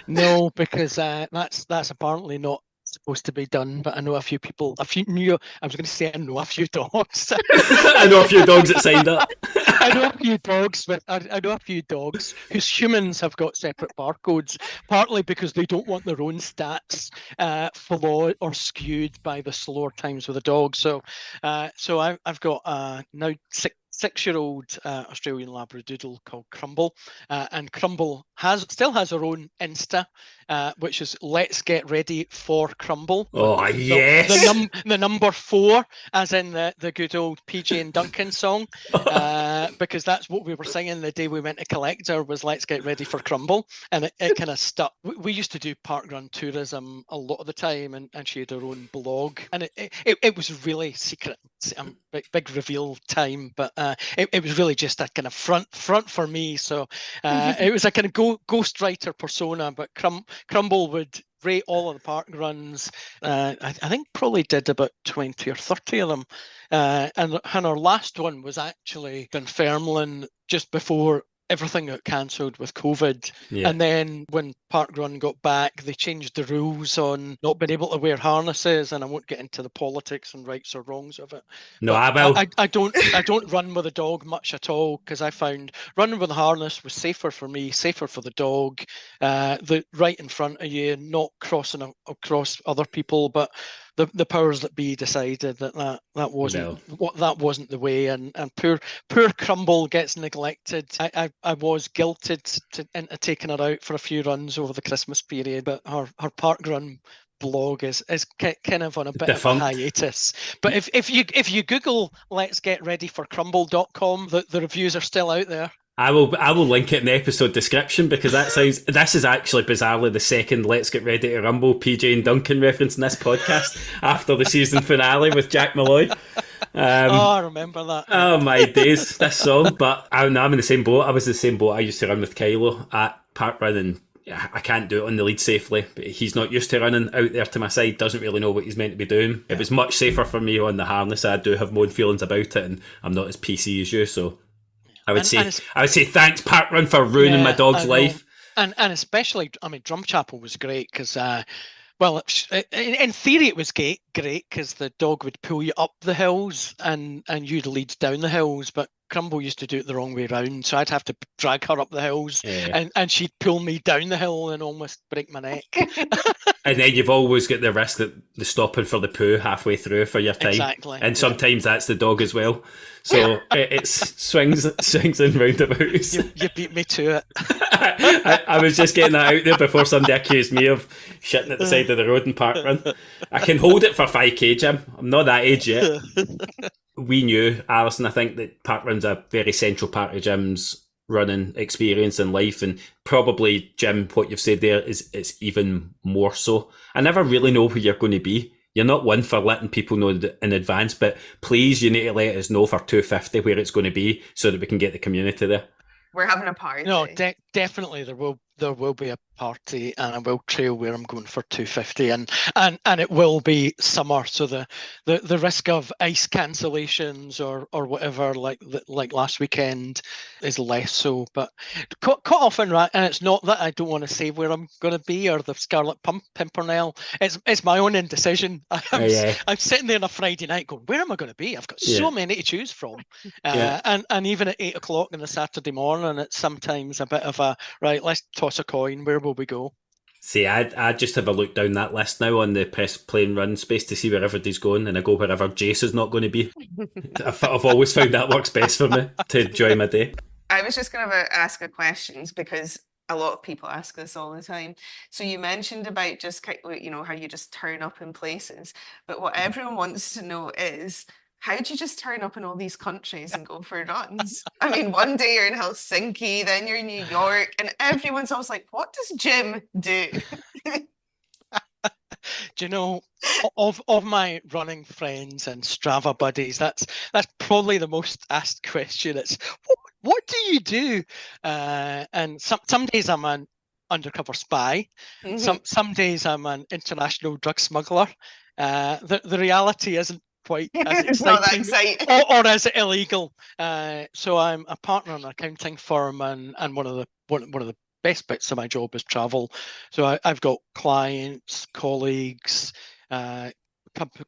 No, because that's apparently not supposed to be done. But I know a few people, I was going to say I know a few dogs. I know a few dogs that signed up. I know a few dogs I know a few dogs whose humans have got separate barcodes, partly because they don't want their own stats flawed or skewed by the slower times with the dog. So I've got now 6-year-old Australian Labradoodle called Crumble, and Crumble still has her own Insta, which is Let's Get Ready for Crumble. Oh, yes. The number 4, as in the good old PJ and Duncan song, because that's what we were singing the day we went to collect her, was Let's Get Ready for Crumble, and it kind of stuck. We used to do parkrun tourism a lot of the time, and she had her own blog, and it was really secret, big reveal time, but it was really just a kind of front for me. So it was a kind of ghostwriter persona, but Crumble would rate all of the park runs. I think probably did about 20 or 30 of them. And our last one was actually Dunfermline just before everything got cancelled with COVID. Yeah. And then when Parkrun got back, they changed the rules on not being able to wear harnesses, and I won't get into the politics and rights or wrongs of it. No, But I will. I don't run with a dog much at all, because I found running with a harness was safer for me, safer for the dog, the right in front of you, not crossing across other people. But the powers that be decided that wasn't the way, and poor Crumble gets neglected. I was guilted into taking her out for a few runs over the Christmas period, but her parkrun blog is kind of on a bit Defunct. of a hiatus. But if you Google Let's Get Ready for Crumble.com, the reviews are still out there. I will link it in the episode description, because this is actually bizarrely the second Let's Get Ready to Rumble PJ and Duncan reference in this podcast after the season finale with Jack Malloy. I remember that. Oh my days, this song. But I'm in the same boat. I was in the same boat. I used to run with Kylo at Parkrun, and I can't do it on the lead safely. But he's not used to running out there to my side, doesn't really know what he's meant to be doing. It was much safer for me on the harness. I do have my own feelings about it, and I'm not as PC as you, so I would say thanks Parkrun for ruining my dog's life. And especially, I mean, Drumchapel was great because, well, in theory it was great because the dog would pull you up the hills and you'd lead down the hills, but Crumble used to do it the wrong way round, so I'd have to drag her up the hills, and she'd pull me down the hill and almost break my neck. And then you've always got the risk that the stopping for the poo halfway through for your time. Exactly. And sometimes that's the dog as well. So it swings and roundabouts. You beat me to it. I was just getting that out there before somebody accused me of shitting at the side of the road in Parkrun. I can hold it for 5k, Jim. I'm not that age yet. We knew, Alison, I think that Parkrun's a very central part of Jim's running experience in life, and probably, Jim, what you've said there is even more so. I never really know who you're going to be. You're not one for letting people know in advance, but please, you need to let us know for 250 where it's going to be so that we can get the community there. We're having a party. No, definitely there will be a party, and I will trail where I'm going for 250, and it will be summer, so the risk of ice cancellations or whatever like last weekend is less so. But quite often, right, and it's not that I don't want to say where I'm going to be or the Scarlet Pimpernel. It's my own indecision. I'm sitting there on a Friday night going, where am I going to be? I've got so many to choose from, and even at 8 o'clock on a Saturday morning, it's sometimes a bit of a right. Let's toss a coin. Where will we go? See, I just have a look down that list now on the press play and run space to see where everybody's going, and I go wherever Jace is not going to be. I've always found that works best for me to enjoy my day. I was just going to ask a question because a lot of people ask this all the time. So you mentioned about just, how you just turn up in places, but what everyone wants to know is, how do you just turn up in all these countries and go for runs? I mean, one day you're in Helsinki, then you're in New York, and everyone's always like, what does Jim do? Do you know, of my running friends and Strava buddies, that's probably the most asked question. It's, what do you do? And some days I'm an undercover spy. Mm-hmm. Some days I'm an international drug smuggler. The reality isn't quite as exciting, or as illegal. So I'm a partner in an accounting firm and one of the best bits of my job is travel. So I've got clients, colleagues,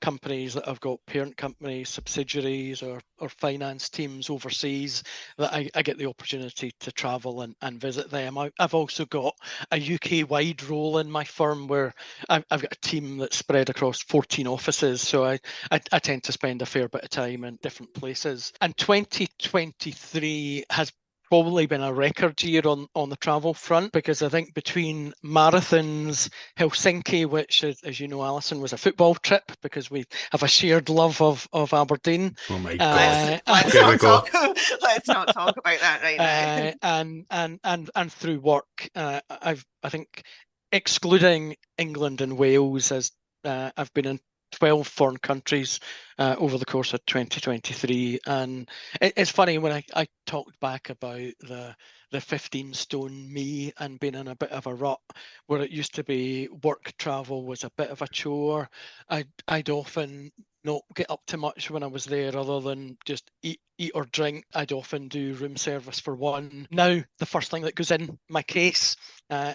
companies that I've got, parent companies, subsidiaries, or finance teams overseas that I get the opportunity to travel and visit them. I've also got a UK-wide role in my firm where I've got a team that's spread across 14 offices, so I tend to spend a fair bit of time in different places. And 2023 has probably been a record year on the travel front, because I think between marathons, Helsinki, which, as you know, Alison, was a football trip because we have a shared love of Aberdeen. Oh my God! Let's not talk about that right now. And through work, I think, excluding England and Wales, as I've been in 12 foreign countries over the course of 2023, and it's funny when I talked back about the 15 stone me and being in a bit of a rut where it used to be work travel was a bit of a chore. I'd often not get up to much when I was there other than just eat or drink. I'd often do room service for one. Now the first thing that goes in my case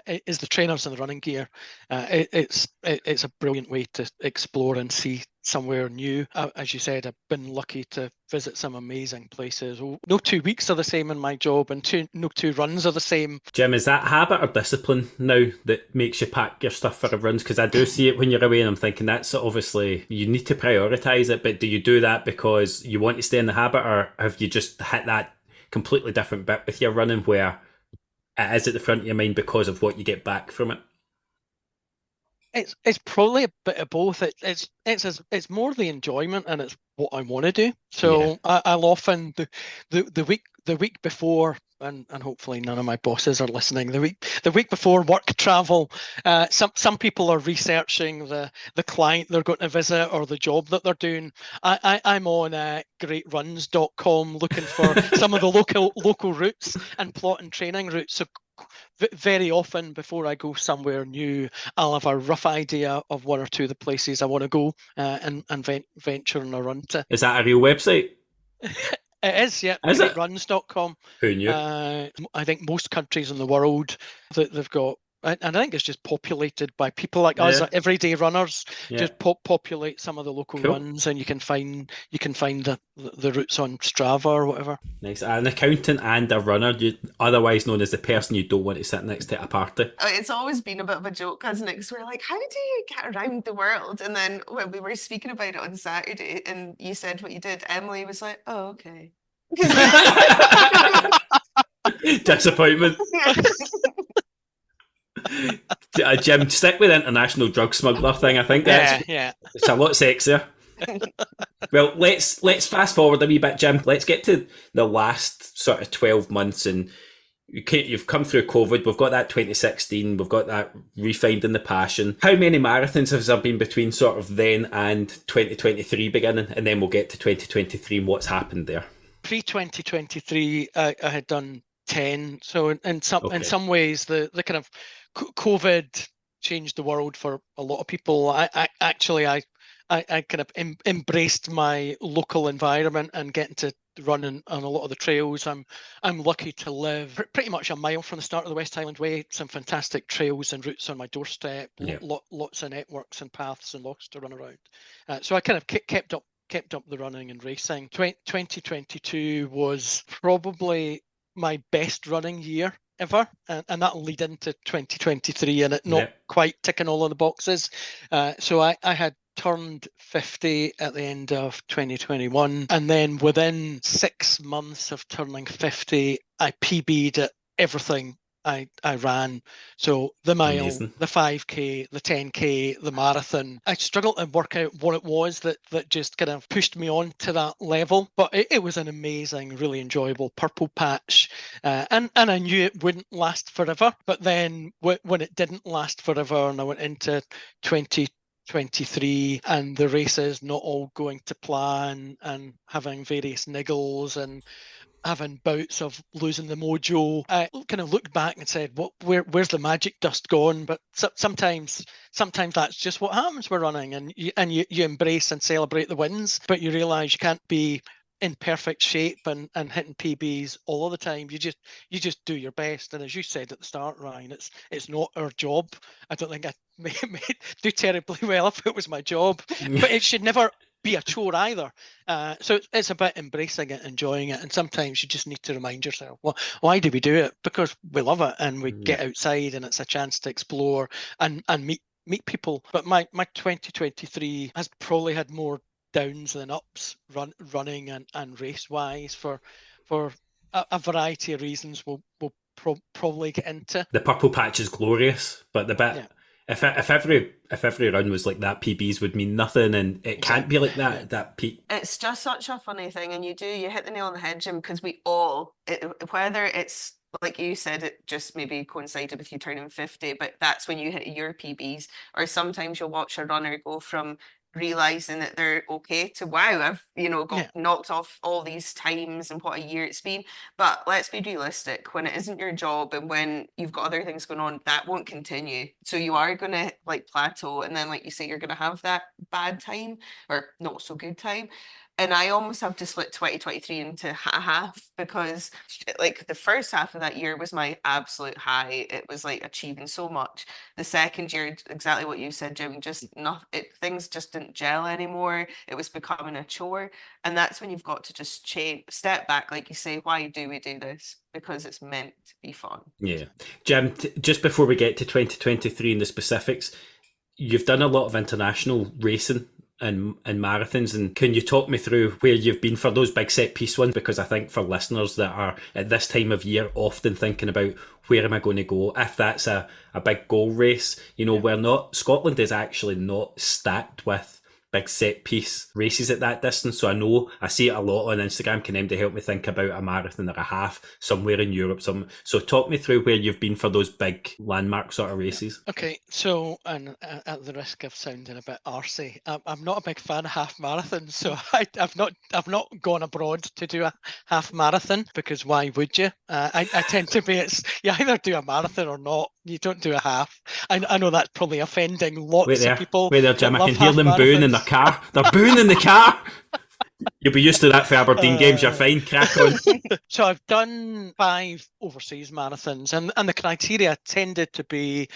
is the trainers and the running gear. It's a brilliant way to explore and see somewhere new. As you said, I've been lucky to visit some amazing places. No 2 weeks are the same in my job, and no two runs are the same. Jim, is that habit or discipline now that makes you pack your stuff for the runs? Because I do see it when you're away, and I'm thinking that's obviously, you need to prioritise it, but do you do that because you want to stay in the habit, or have you just hit that completely different bit with your running where it is at the front of your mind because of what you get back from it? It's probably a bit of both. It's more the enjoyment, and it's what I want to do. So yeah. I'll often the week before, and hopefully none of my bosses are listening. The week before work travel, some people are researching the client they're going to visit or the job that they're doing. I'm on greatruns.com looking for some of the local routes and plotting training routes. So very often before I go somewhere new, I'll have a rough idea of one or two of the places I want to go and venture on a run to. Is that a real website? It is, yeah. Is greatruns.com. Who knew? I think most countries in the world that they've got, and I think it's just populated by people like us, everyday runners. Just populate some of the local runs, and you can find the routes on Strava or whatever. Nice. An accountant and a runner, otherwise known as the person you don't want to sit next to at a party. It's always been a bit of a joke, hasn't it? Because we're like, how do you get around the world? And then when we were speaking about it on Saturday, and you said what you did, Emily was like, "Oh, okay." Disappointment. Jim, stick with the international drug smuggler thing. I think it's a lot sexier. Well, let's fast forward a wee bit, Jim. Let's get to the last sort of 12 months, and you've come through COVID. We've got that 2016. We've got that refinding the passion. How many marathons has there been between sort of then and 2023 beginning, and then we'll get to 2023 and what's happened there? Pre-2023, I had done 10. So in some ways, the kind of COVID changed the world for a lot of people. I kind of embraced my local environment and getting to run on a lot of the trails. I'm lucky to live pretty much a mile from the start of the West Highland Way. Some fantastic trails and routes on my doorstep. Lots of networks and paths and lots to run around. So I kind of kept up the running and racing. 2022 was probably my best running year ever, and that'll lead into 2023 and it not quite ticking all of the boxes. So I had turned 50 at the end of 2021, and then within 6 months of turning 50, I PB'd at everything I ran. So the mile, amazing. The 5K, the 10K, the marathon. I struggled to work out what it was that just kind of pushed me on to that level, but it was an amazing, really enjoyable purple patch, and I knew it wouldn't last forever. But then when it didn't last forever, and I went into 2023 and the races not all going to plan and having various niggles and having bouts of losing the mojo, I kind of looked back and said, where's the magic dust gone? But sometimes that's just what happens with running, and you embrace and celebrate the wins, but you realise you can't be in perfect shape and hitting PBs all of the time. You just do your best. And as you said at the start, Ryan, it's not our job. I don't think I may do terribly well if it was my job, but it should never be a chore either. So it's about embracing it, enjoying it, and sometimes you just need to remind yourself, well, why do we do it? Because we love it, and we get outside, and it's a chance to explore and meet people. But my 2023 has probably had more downs than ups, running and race wise for a variety of reasons we'll probably get into. The purple patch is glorious, but the bit if every run was like that, PBs would mean nothing, and it can't be like that. That peak. It's just such a funny thing, and you hit the nail on the head, Jim, because we all, whether it's like you said, it just maybe coincided with you turning 50, but that's when you hit your PBs, or sometimes you'll watch a runner go from realizing that they're okay to, wow, I've got knocked off all these times and what a year it's been. But let's be realistic, when it isn't your job and when you've got other things going on, that won't continue. So you are going to plateau, and then like you say, you're going to have that bad time or not so good time. And I almost have to split 2023 into half, because the first half of that year was my absolute high. It was achieving so much. The second year, exactly what you said, Jim, things just didn't gel anymore. It was becoming a chore. And that's when you've got to just step back, like you say, why do we do this? Because it's meant to be fun. Yeah. Jim, just before we get to 2023 and the specifics, you've done a lot of international racing and marathons, and can you talk me through where you've been for those big set piece ones? Because I think for listeners that are at this time of year often thinking about, where am I going to go if that's a big goal race, Scotland is actually not stacked with big set piece races at that distance. So I see it a lot on Instagram, can to help me think about a marathon or a half somewhere in Europe. So talk me through where you've been for those big landmark sort of races. Okay, so, and at the risk of sounding a bit arsey, I'm not a big fan of half marathons, so I've not gone abroad to do a half marathon, because why would you? I tend to be, you either do a marathon or not. You don't do a half. I know that's probably offending lots of people. Wait there, Jim. I can hear them booing in their car. They're booing in the car. You'll be used to that for Aberdeen games. You're fine. Crack on. So I've done 5 overseas marathons, and the criteria tended to be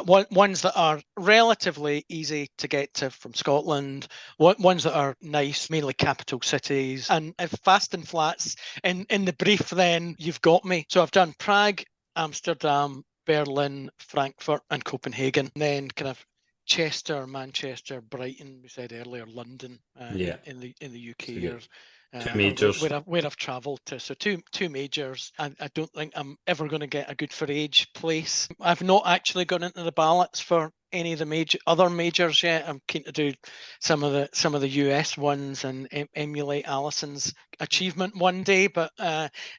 ones that are relatively easy to get to from Scotland, ones that are nice, mainly capital cities, and if fast and flats in the brief, then you've got me. So I've done Prague, Amsterdam, Berlin, Frankfurt and Copenhagen, and then kind of Chester, Manchester, Brighton, we said earlier, London, in the UK, two majors where I've travelled to. So two majors. I don't think I'm ever going to get a good for age place. I've not actually gone into the ballots for any of the other majors yet. I'm keen to do some of the US ones and emulate Alison's achievement one day, but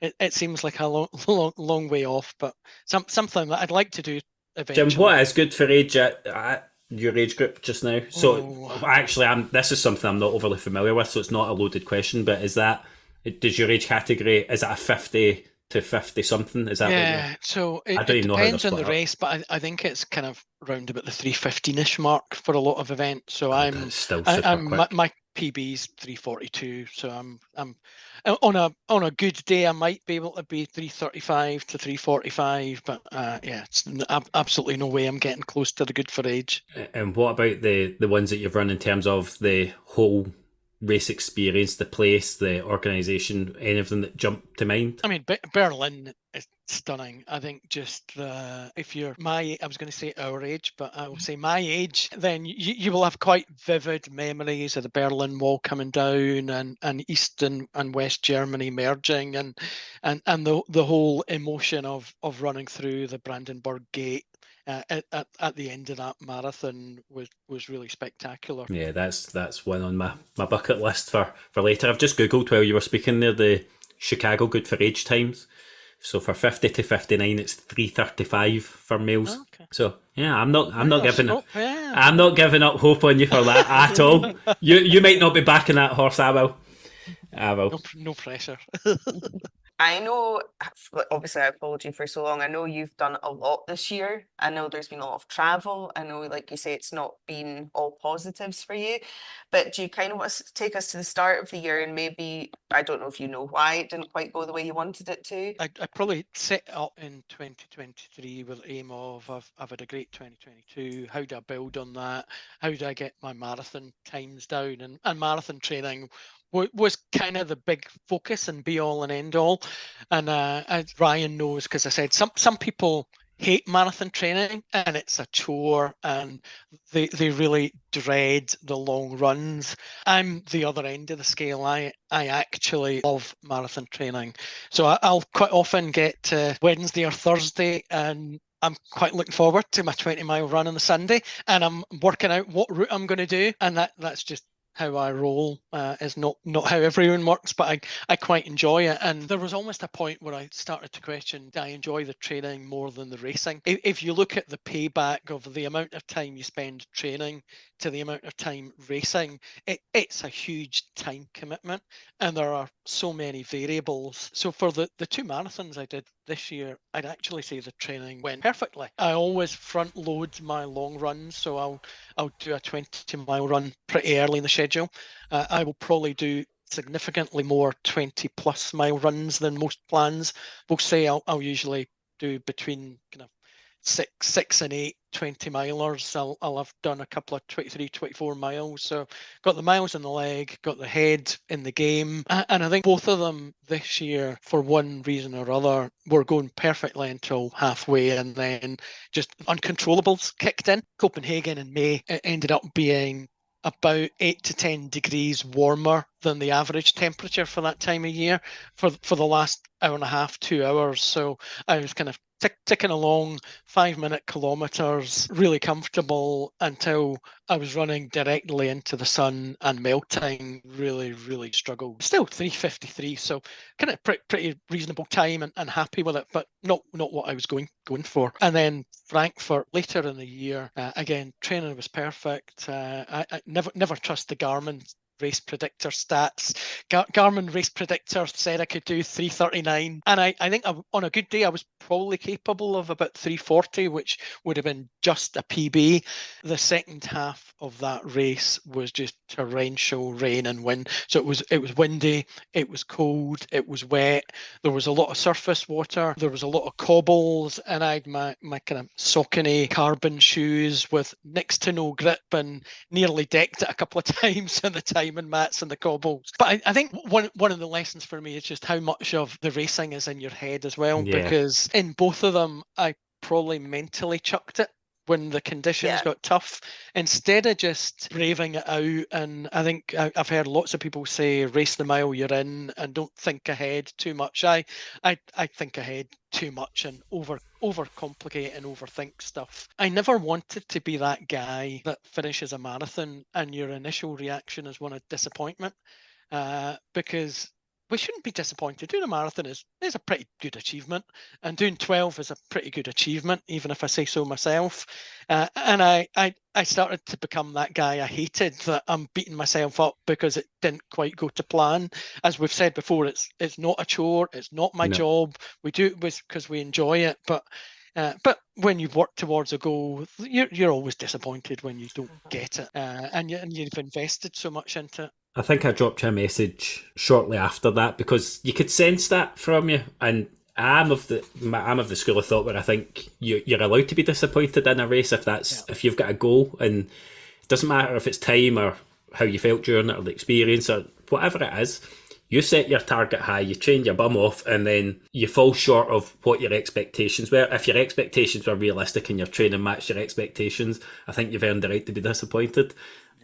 it seems like a long way off. But something that I'd like to do eventually. Jim, what is good for age at your age group just now? So actually, this is something I'm not overly familiar with, so it's not a loaded question. But does your age category, is it a 50 to 50 something? Is that so it depends on the race, but I think it's kind of round about the 3:15ish mark for a lot of events. So I'm still super quick. My PB's 3:42, so I'm on a good day I might be able to be 3:35 to 3:45, but it's absolutely no way I'm getting close to the good for age. And what about the ones that you've run in terms of the whole race experience, the place, the organisation, anything that jumped to mind? I mean, Berlin is stunning. I think just if you're I was going to say our age, but I will say my age, then you will have quite vivid memories of the Berlin Wall coming down and East and West Germany merging and the whole emotion of running through the Brandenburg Gate. At the end of that marathon was really spectacular. Yeah, that's one on my bucket list for later. I've just googled while you were speaking there the Chicago good for age times. So for 50 to 59, it's 3:35 for males. Okay. So yeah, I'm not giving up hope on you for that at all. You might not be backing that horse. I will. No pressure. I know, obviously, I've followed you for so long. I know you've done a lot this year. I know there's been a lot of travel. I know, like you say, it's not been all positives for you. But do you kind of want to take us to the start of the year and maybe, I don't know if you know why it didn't quite go the way you wanted it to? I probably set it up in 2023 with the aim of I've had a great 2022. How do I build on that? How do I get my marathon times down? And marathon training was kind of the big focus and be all and end all. And as Ryan knows, because I said some people hate marathon training and it's a chore and they really dread the long runs. I'm the other end of the scale. I actually love marathon training. So I'll quite often get to Wednesday or Thursday and I'm quite looking forward to my 20-mile run on the Sunday, and I'm working out what route I'm going to do, and that's just how I roll. Is not how everyone works, but I quite enjoy it. And there was almost a point where I started to question, do I enjoy the training more than the racing? If you look at the payback of the amount of time you spend training to the amount of time racing, it's a huge time commitment, and there are so many variables. So for the two marathons I did this year, I'd actually say the training went perfectly. I always front load my long runs, so I'll do a 20-mile run pretty early in the schedule. I will probably do significantly more 20-plus mile runs than most plans will say. I'll usually do between kind of six and 8 20-milers. I'll have done a couple of 23, 24 miles. So got the miles in the leg, got the head in the game. And I think both of them this year, for one reason or other, were going perfectly until halfway, and then just uncontrollables kicked in. Copenhagen in May, it ended up being about 8 to 10 degrees warmer than the average temperature for that time of year for the last hour and a half, 2 hours. So I was kind of ticking along 5-minute kilometers, really comfortable until I was running directly into the sun and melting. Really, really struggled. Still 3:53, so kind of pretty reasonable time and happy with it, but not what I was going for. And then Frankfurt later in the year, again, training was perfect. I never trust the Garmin race predictor stats. Garmin race predictor said I could do 3:39, and I think on a good day I was probably capable of about 3:40, which would have been just a PB. The second half of that race was just torrential rain and wind, so it was windy, it was cold, it was wet, there was a lot of surface water, there was a lot of cobbles, and I had my kind of Saucony carbon shoes with next to no grip and nearly decked it a couple of times in the timing mats and the cobbles. But I think one of the lessons for me is just how much of the racing is in your head as well, because in both of them I probably mentally chucked it when the conditions got tough, instead of just braving it out. And I think I've heard lots of people say race the mile you're in and don't think ahead too much. I think ahead too much and overcomplicate and overthink stuff. I never wanted to be that guy that finishes a marathon and your initial reaction is one of disappointment, because we shouldn't be disappointed. Doing a marathon is a pretty good achievement, and doing 12 is a pretty good achievement, even if I say so myself. And I started to become that guy I hated, that I'm beating myself up because it didn't quite go to plan. As we've said before, it's not a chore, it's not my job. We do it because we enjoy it, but when you've worked towards a goal, you're always disappointed when you don't get it, and you've invested so much into it. I think I dropped you a message shortly after that because you could sense that from you, and I'm of the school of thought where I think you're allowed to be disappointed in a race if you've got a goal, and it doesn't matter if it's time or how you felt during it or the experience or whatever it is. You set your target high, you train your bum off, and then you fall short of what your expectations were. If your expectations were realistic and your training matched your expectations, I think you've earned the right to be disappointed.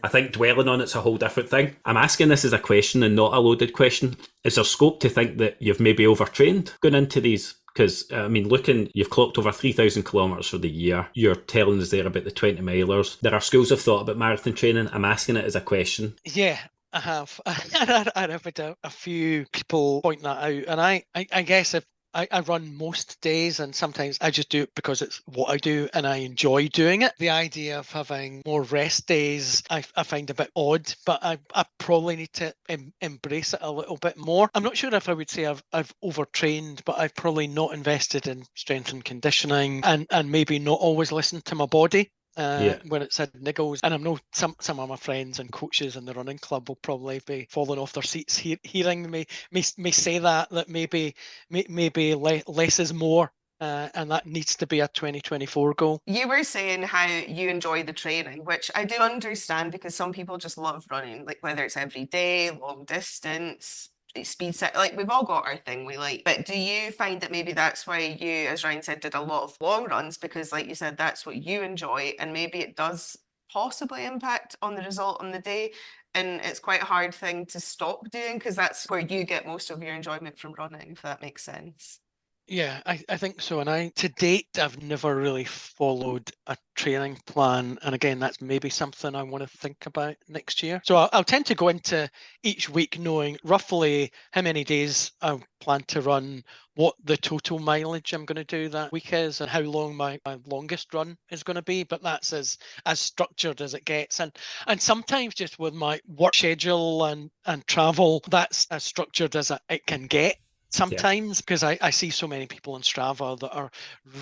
I think dwelling on it's a whole different thing. I'm asking this as a question and not a loaded question. Is there scope to think that you've maybe overtrained going into these? Because, I mean, you've clocked over 3,000 kilometres for the year. You're telling us there about the 20-milers. There are schools of thought about marathon training. I'm asking it as a question. Yeah, I have. I've had a few people point that out. And I guess if I run most days, and sometimes I just do it because it's what I do and I enjoy doing it. The idea of having more rest days, I find a bit odd, but I probably need to embrace it a little bit more. I'm not sure if I would say I've overtrained, but I've probably not invested in strength and conditioning, and maybe not always listened to my body. When it's had niggles. And I know some of my friends and coaches in the running club will probably be falling off their seats hearing me say that maybe less is more. And that needs to be a 2024 goal. You were saying how you enjoy the training, which I do understand, because some people just love running, like whether it's every day, long distance, speed set, like we've all got our thing we like. But do you find that maybe that's why you, as Ryan said, did a lot of long runs, because like you said, that's what you enjoy, and maybe it does possibly impact on the result on the day, and it's quite a hard thing to stop doing because that's where you get most of your enjoyment from running, if that makes sense? Yeah, I think so. And to date, I've never really followed a training plan. And again, that's maybe something I want to think about next year. So I'll tend to go into each week knowing roughly how many days I plan to run, what the total mileage I'm going to do that week is, and how long my longest run is going to be. But that's as structured as it gets. And sometimes just with my work schedule and travel, that's as structured as it can get. Sometimes, because I see so many people on Strava that are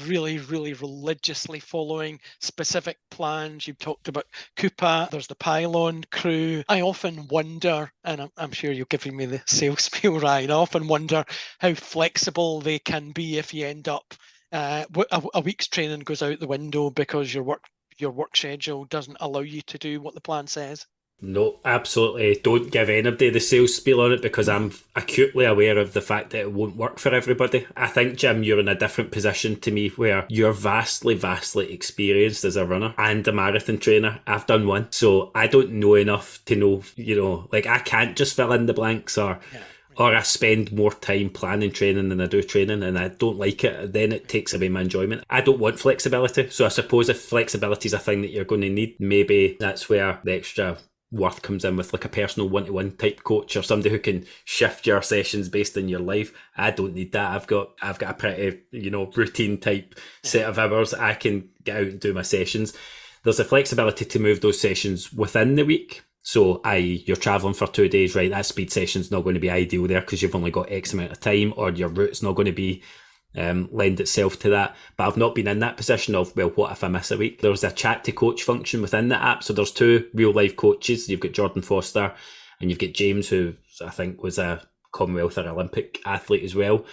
really, really religiously following specific plans. You've talked about Coupa, there's the Pylon crew. I often wonder, and I'm sure you're giving me the sales spiel, Ryan, I often wonder how flexible they can be if you end up a week's training goes out the window because your work schedule doesn't allow you to do what the plan says. No, absolutely. Don't give anybody the sales spiel on it, because I'm acutely aware of the fact that it won't work for everybody. I think, Jim, you're in a different position to me where you're vastly experienced as a runner and a marathon trainer. I've done one, so I don't know enough to know, like I can't just fill in the blanks or I spend more time planning training than I do training, and I don't like it. Then it takes away my enjoyment. I don't want flexibility. So I suppose if flexibility is a thing that you're going to need, maybe that's where the extra worth comes in with like a personal one-to-one type coach or somebody who can shift your sessions based on your life. I don't need that. I've got a pretty routine type set of hours. I can get out and do my sessions. There's a flexibility to move those sessions within the week. So you're traveling for 2 days, right? That speed session's not going to be ideal there because you've only got X amount of time, or your route's not going to be lend itself to that. But I've not been in that position of, well, what if I miss a week? There's a chat to coach function within the app. So there's 2 real life coaches. You've got Jordan Foster and you've got James, who I think was a Commonwealth or Olympic athlete as well.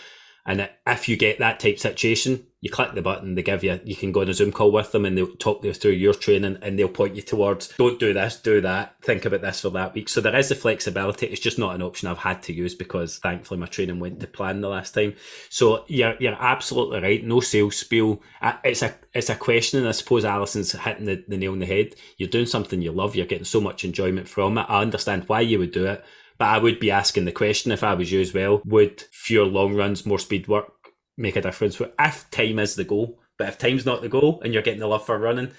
And if you get that type situation, you click the button, they give you can go on a Zoom call with them and they'll talk you through your training, and they'll point you towards, don't do this, do that, think about this for that week. So there is the flexibility. It's just not an option I've had to use because thankfully my training went to plan the last time. So you're absolutely right. No sales spiel. It's a question, and I suppose Alison's hitting the nail on the head. You're doing something you love. You're getting so much enjoyment from it. I understand why you would do it. But I would be asking the question, if I was you as well, would fewer long runs, more speed work make a difference? If time is the goal, but if time's not the goal and you're getting the love for running,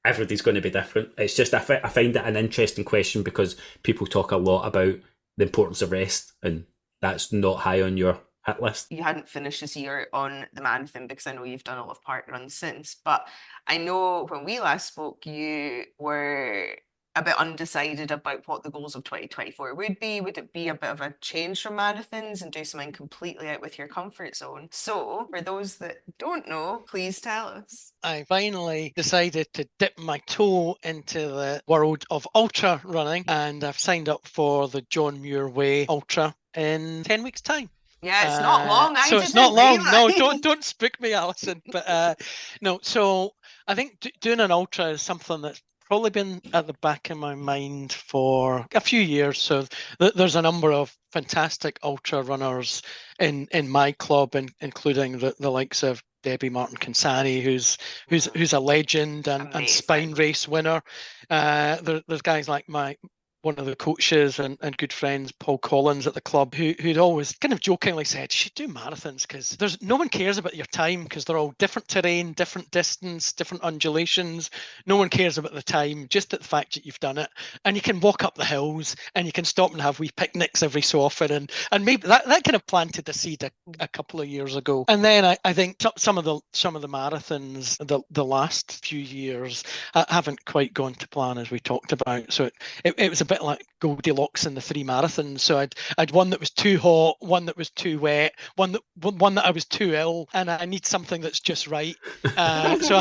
everybody's going to be different. It's just, I find it an interesting question because people talk a lot about the importance of rest, and that's not high on your hit list. You hadn't finished this year on the marathon, because I know you've done a lot of park runs since, but I know when we last spoke, you were a bit undecided about what the goals of 2024 would be. Would it be a bit of a change from marathons and do something completely out with your comfort zone? So for those that don't know, please tell us. I finally decided to dip my toe into the world of ultra running, and I've signed up for the John Muir Way Ultra in 10 weeks' time. Yeah, it's not long. It's not long. No, don't spook me, Alison. But no, so I think doing an ultra is something that's probably been at the back of my mind for a few years. So there's a number of fantastic ultra runners in my club, including the likes of Debbie Martin-Kinsani, who's a legend and spine race winner. There's guys like one of the coaches and good friends, Paul Collins at the club, who'd always kind of jokingly said, you should do marathons because there's no one cares about your time because they're all different terrain, different distance, different undulations. No one cares about the time, just the fact that you've done it. And you can walk up the hills and you can stop and have wee picnics every so often. And maybe that kind of planted the seed a couple of years ago. And then I think some of the marathons the last few years haven't quite gone to plan, as we talked about. So it was a bit like Goldilocks in the 3 marathons. So I'd one that was too hot, one that was too wet, one that I was too ill, and I need something that's just right. So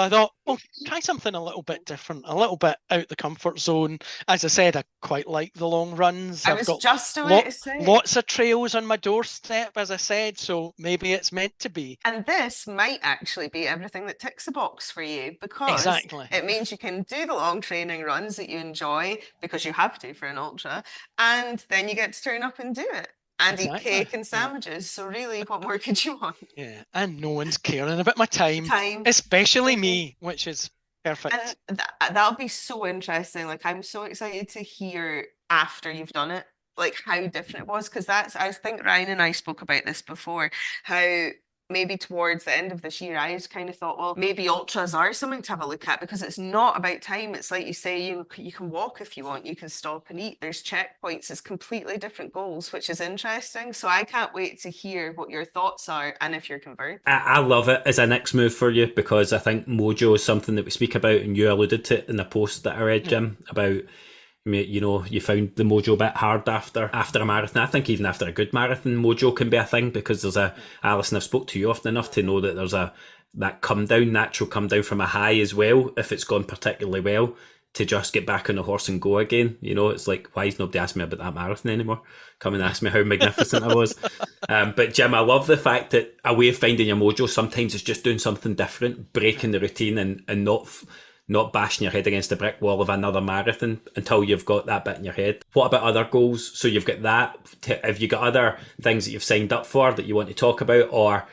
I thought, well, try something a little bit different, a little bit out the comfort zone. As I said, I quite like the long runs. I've got just about to say, lots of trails on my doorstep, as I said, so maybe it's meant to be. And this might actually be everything that ticks the box for you, because it means you can do the long training runs that you enjoy because you have to for an ultra, and then you get to turn up and do it. And eat cake and sandwiches. So really, what more could you want? Yeah, and no one's caring about my time. Especially me, which is perfect. And that'll be so interesting. Like, I'm so excited to hear after you've done it, like how different it was. Because I think Ryan and I spoke about this before, how maybe towards the end of this year, I just kind of thought, well, maybe ultras are something to have a look at, because it's not about time. It's like you say, you can walk if you want, you can stop and eat. There's checkpoints. It's completely different goals, which is interesting. So I can't wait to hear what your thoughts are and if you're converted. I love it as a next move for you, because I think mojo is something that we speak about, and you alluded to it in a post that I read, Jim, about, you know, you found the mojo bit hard after a marathon. I think even after a good marathon, mojo can be a thing, because there's Alison, I've spoke to you often enough to know that there's that natural come down from a high as well, if it's gone particularly well, to just get back on the horse and go again. You know, it's like, why is nobody asking me about that marathon anymore? Come and ask me how magnificent I was. But Jim, I love the fact that a way of finding your mojo sometimes is just doing something different, breaking the routine, and not bashing your head against the brick wall of another marathon until you've got that bit in your head. What about other goals? So you've got that. Have you got other things that you've signed up for that you want to talk about? Or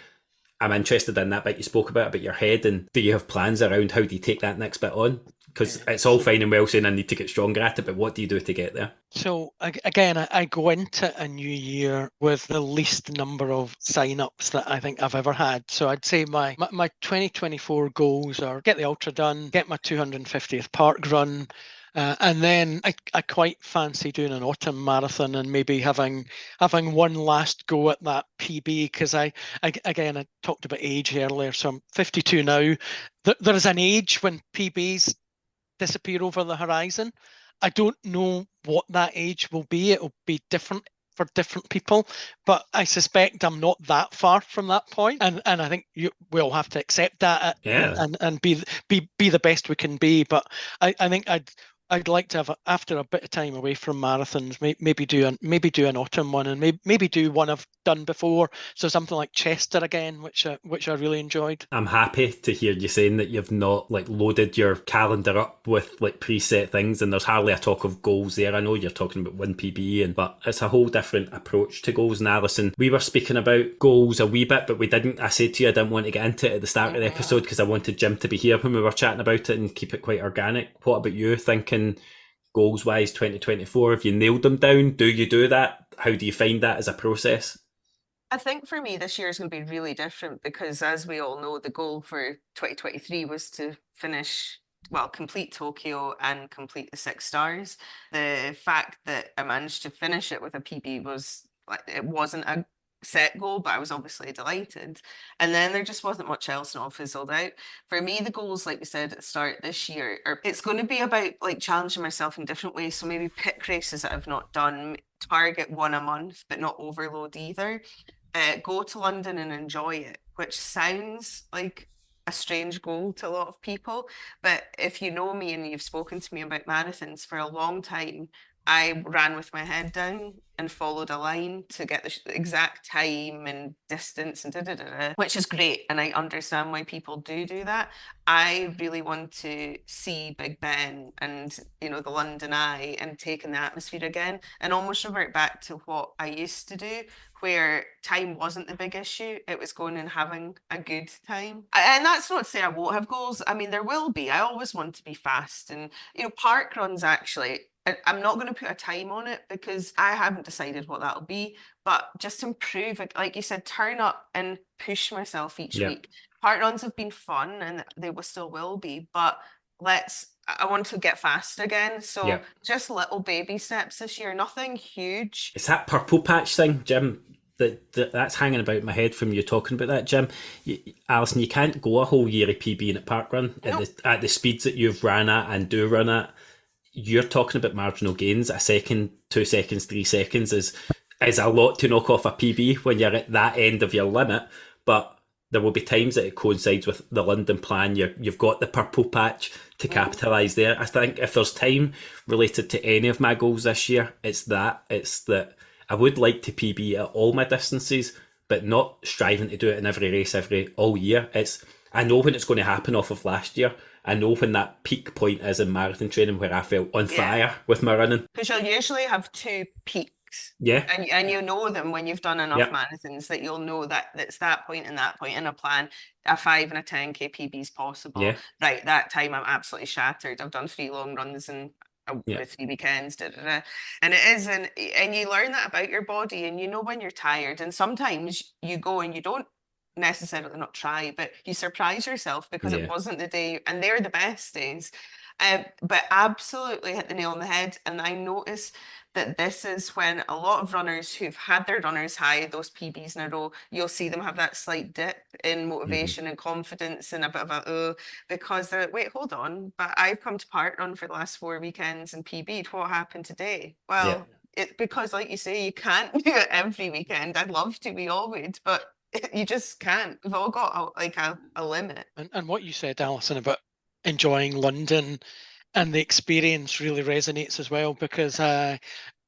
I'm interested in that bit you spoke about your head, and do you have plans around how do you take that next bit on? Because it's all fine and well saying I need to get stronger at it, but what do you do to get there? So again, I go into a new year with the least number of sign-ups that I think I've ever had. So I'd say my 2024 goals are get the ultra done, get my 250th park run, and then I quite fancy doing an autumn marathon and maybe having one last go at that PB, because I talked about age earlier, so I'm 52 now. There is an age when PBs disappear over the horizon. I don't know what that age will be. It'll be different for different people, but I suspect I'm not that far from that point, and I think we'll have to accept that and be the best we can be. But I think I'd like to have, after a bit of time away from marathons, maybe do an autumn one, and maybe do one I've done before. So something like Chester again, which I really enjoyed. I'm happy to hear you saying that you've not like loaded your calendar up with like preset things, and there's hardly a talk of goals there. I know you're talking about 1 PB, but it's a whole different approach to goals. And Alison, we were speaking about goals a wee bit, but we didn't. I said to you I didn't want to get into it at the start of the episode because I wanted Jim to be here when we were chatting about it and keep it quite organic. What about you thinking goals wise 2024? Have you nailed them down? Do you do that? How do you find that as a process? I think for me this year is going to be really different, because as we all know, the goal for 2023 was to complete Tokyo and complete the 6 stars. The fact that I managed to finish it with a PB was like, it wasn't a set goal, but I was obviously delighted. And then there just wasn't much else, and all fizzled out. For me, the goals, like we said at the start this year, it's going to be about like challenging myself in different ways. So maybe pick races that I've not done, target one a month, but not overload either. Go to London and enjoy it, which sounds like a strange goal to a lot of people. But if you know me and you've spoken to me about marathons for a long time, I ran with my head down and followed a line to get the exact time and distance and which is great. And I understand why people do that. I really want to see Big Ben and, the London Eye and take in the atmosphere again and almost revert back to what I used to do, where time wasn't the big issue. It was going and having a good time. And that's not to say I won't have goals. I mean, there will be. I always want to be fast. And, park runs actually, I'm not going to put a time on it because I haven't decided what that'll be, but just improve it. Like you said, turn up and push myself each week. Park runs have been fun and they still will be, but I want to get fast again. So just little baby steps this year, nothing huge. It's that purple patch thing, Jim, that's hanging about my head from you talking about that, Jim. Alison, you can't go a whole year of PBing at parkrun at the speeds that you've ran at and do run at. You're talking about marginal gains. A second, 2 seconds, 3 seconds is a lot to knock off a PB when you're at that end of your limit. But there will be times that it coincides with the London plan. You've got the purple patch to capitalise there. I think if there's time related to any of my goals this year, it's that I would like to PB at all my distances, but not striving to do it in every race all year. I know when it's going to happen off of last year. I know when that peak point is in marathon training where I felt on fire with my running. Because you'll usually have 2 peaks. Yeah. And you know them when you've done enough marathons, that you'll know that it's that point and that point in a plan. A 5 and a 10k PB is possible. Yeah. Right, that time I'm absolutely shattered. I've done 3 long runs and 3 weekends. And it is, and you learn that about your body, and you know when you're tired. And sometimes you go and you don't necessarily not try, but you surprise yourself because it wasn't the day, and they're the best days. But absolutely hit the nail on the head. And I notice that this is when a lot of runners who've had their runners high, those PBs in a row, you'll see them have that slight dip in motivation and confidence and a bit of because they're like, wait, hold on, but I've come to parkrun for the last 4 weekends and PB'd. What happened today? Well, because like you say, you can't do it every weekend. I'd love to, we all would, but you just can't. We've all got a limit. And what you said, Alison, about enjoying London and the experience really resonates as well, because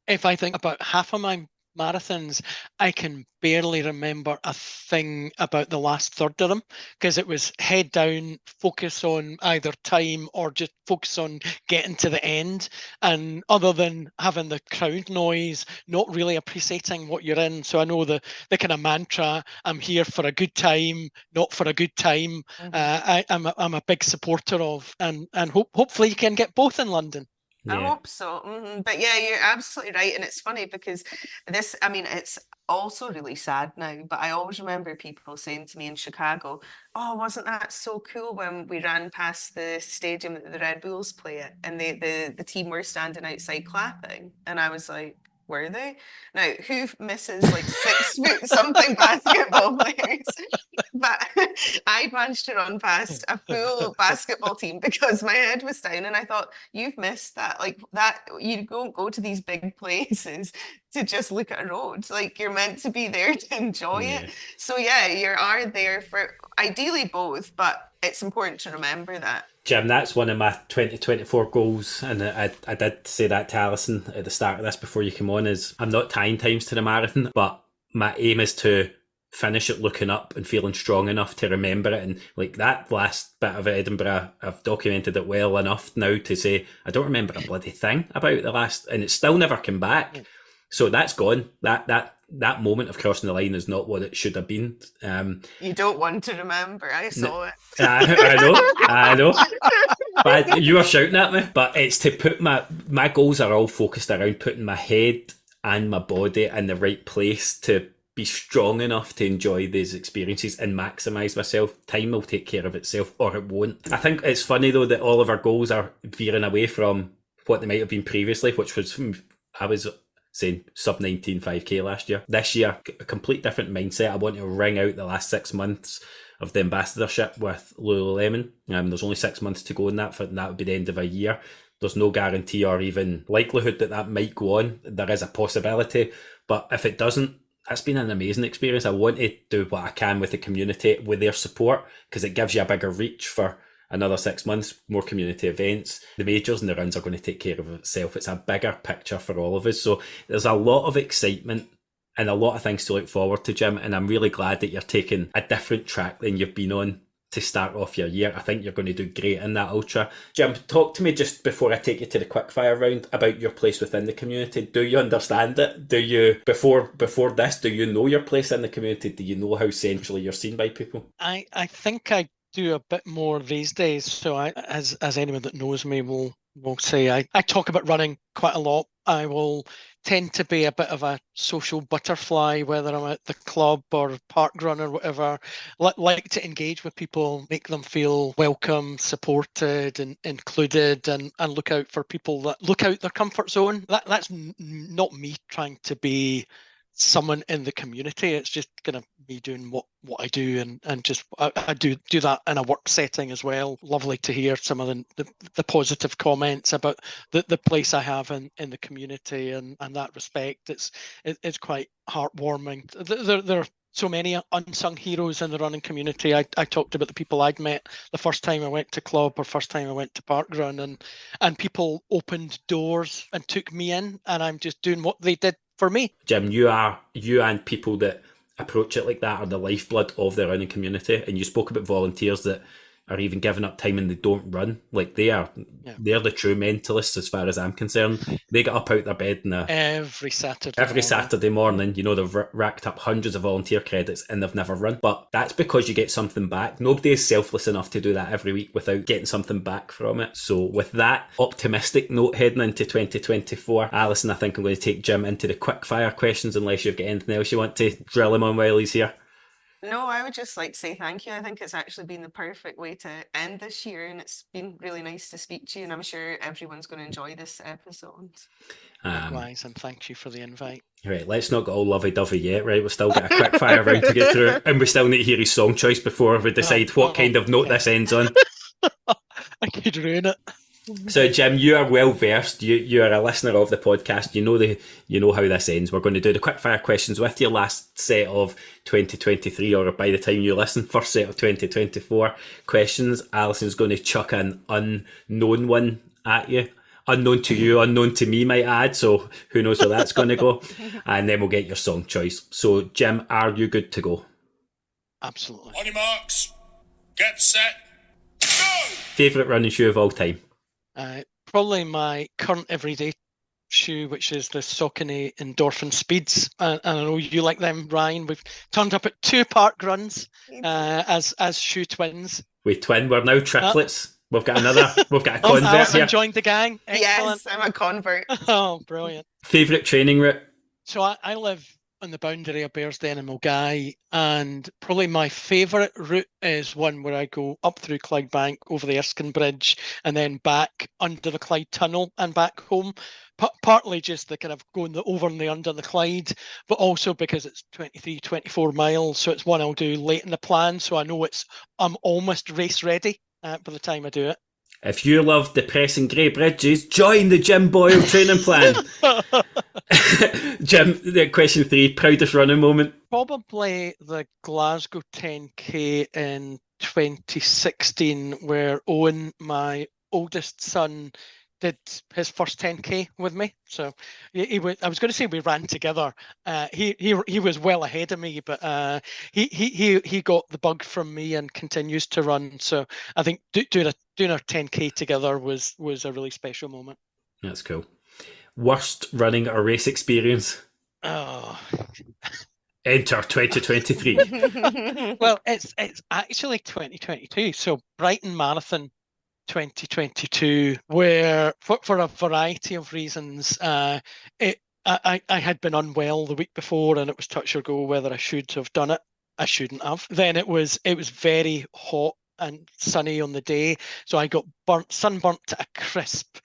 if I think about half of my marathons, I can barely remember a thing about the last third of them, because it was head down, focus on either time or just focus on getting to the end. And other than having the crowd noise, not really appreciating what you're in. So I know the kind of mantra, I'm here for a good time, not for a good time. I'm a big supporter of, and hopefully you can get both in London. I hope so. But yeah, you're absolutely right. And it's funny because it's also really sad now, but I always remember people saying to me in Chicago, oh, wasn't that so cool when we ran past the stadium that the Red Bulls play at, and the team were standing outside clapping? And I was like, were they? Now, who misses like 6 foot something basketball players? But I managed to run past a full basketball team because my head was down, and I thought, you've missed that. Like that, you don't go to these big places to just look at roads. Like, you're meant to be there to enjoy it. So yeah, you are there for ideally both, but it's important to remember that. Jim, that's one of my 2024 goals, and I did say that to Alison at the start of this before you came on, is I'm not tying times to the marathon, but my aim is to finish it looking up and feeling strong enough to remember it. And like that last bit of Edinburgh, I've documented it well enough now to say I don't remember a bloody thing about the last, and it still never came back. So that's gone. That moment of crossing the line is not what it should have been. You don't want to remember. I saw it. I know. But you were shouting at me. But it's to put my goals are all focused around putting my head and my body in the right place to be strong enough to enjoy these experiences and maximise myself. Time will take care of itself, or it won't. I think it's funny though that all of our goals are veering away from what they might have been previously, which was, I was saying sub 19 5k last year. This year, a complete different mindset. I want to ring out the last 6 months of the ambassadorship with Lululemon. There's only 6 months to go in that, and that would be the end of a year. There's no guarantee or even likelihood that might go on. There is a possibility, but if it doesn't, that's been an amazing experience. I want to do what I can with the community, with their support, because it gives you a bigger reach for another 6 months, more community events. The majors and the runs are going to take care of itself. It's a bigger picture for all of us. So there's a lot of excitement and a lot of things to look forward to, Jim. And I'm really glad that you're taking a different track than you've been on to start off your year. I think you're going to do great in that ultra. Jim, talk to me just before I take you to the quickfire round about your place within the community. Do you understand it? Do you, before this, do you know your place in the community? Do you know how centrally you're seen by people? I think I do a bit more these days. So as anyone that knows me will say, I talk about running quite a lot. I will tend to be a bit of a social butterfly, whether I'm at the club or park run or whatever. Like to engage with people, make them feel welcome, supported and included, and look out for people that look out their comfort zone. That's not me trying to be someone in the community. It's just kind of me doing what I do, and just I do that in a work setting as well. Lovely to hear some of the positive comments about the place I have in the community, and that respect. It's quite heartwarming. There are so many unsung heroes in the running community. I talked about the people I'd met the first time I went to club or first time I went to parkrun, and people opened doors and took me in, and I'm just doing what they did for me. Jim, you and people that approach it like that are the lifeblood of the running community. And you spoke about volunteers that are even giving up time and they don't run. Like they're the true mentalists as far as I'm concerned. They get up out their bed every Saturday morning. You know, they've racked up hundreds of volunteer credits and they've never run. But that's because you get something back. Nobody is selfless enough to do that every week without getting something back from it. So with that optimistic note heading into 2024, Alison, I think I'm going to take Jim into the quickfire questions unless you've got anything else you want to drill him on while he's here. No, I would just like to say thank you. I think it's actually been the perfect way to end this year, and it's been really nice to speak to you, and I'm sure everyone's going to enjoy this episode. Likewise, and thank you for the invite. Right, let's not get all lovey-dovey yet, right? We've still got a quick fire round to get through, and we still need to hear his song choice before we decide what kind of note this ends on. I could ruin it. So, Jim, you are well versed. You are a listener of the podcast. You know how this ends. We're going to do the quickfire questions with your last set of 2023, or by the time you listen, first set of 2024 questions. Alison's going to chuck an unknown one at you. Unknown to you, unknown to me, might add. So who knows where that's going to go. And then we'll get your song choice. So, Jim, are you good to go? Absolutely. On your marks, get set, go! Favourite running shoe of all time? Probably my current everyday shoe, which is the Saucony Endorphin Speeds, and I know you like them, Ryan. We've turned up at 2 park runs as shoe twins. We twin. We're now triplets. We've got a convert Alison here. joined the gang. Excellent. Yes, I'm a convert. Oh, brilliant. Favourite training route? So I live on the boundary of Bearsden and Milngavie, and probably my favourite route is one where I go up through Clydebank, over the Erskine Bridge, and then back under the Clyde Tunnel and back home. Partly just the kind of going over and the under the Clyde, but also because it's 24 miles, so it's one I'll do late in the plan, so I know I'm almost race ready by the time I do it. If you love depressing grey bridges, join the Jim Boyle training plan. Jim, question 3, proudest running moment? Probably the Glasgow 10K in 2016, where Owen, my oldest son, did his first 10K with me. So I was going to say we ran together. He was well ahead of me, but he got the bug from me and continues to run. So I think doing our 10K together was a really special moment. That's cool. Worst running or race experience? Oh. Enter 2023. Well, it's actually 2022. So Brighton Marathon 2022, where for a variety of reasons, I had been unwell the week before, and it was touch or go whether I should have done it. I shouldn't have. Then it was very hot and sunny on the day, so I got sunburnt to a crisp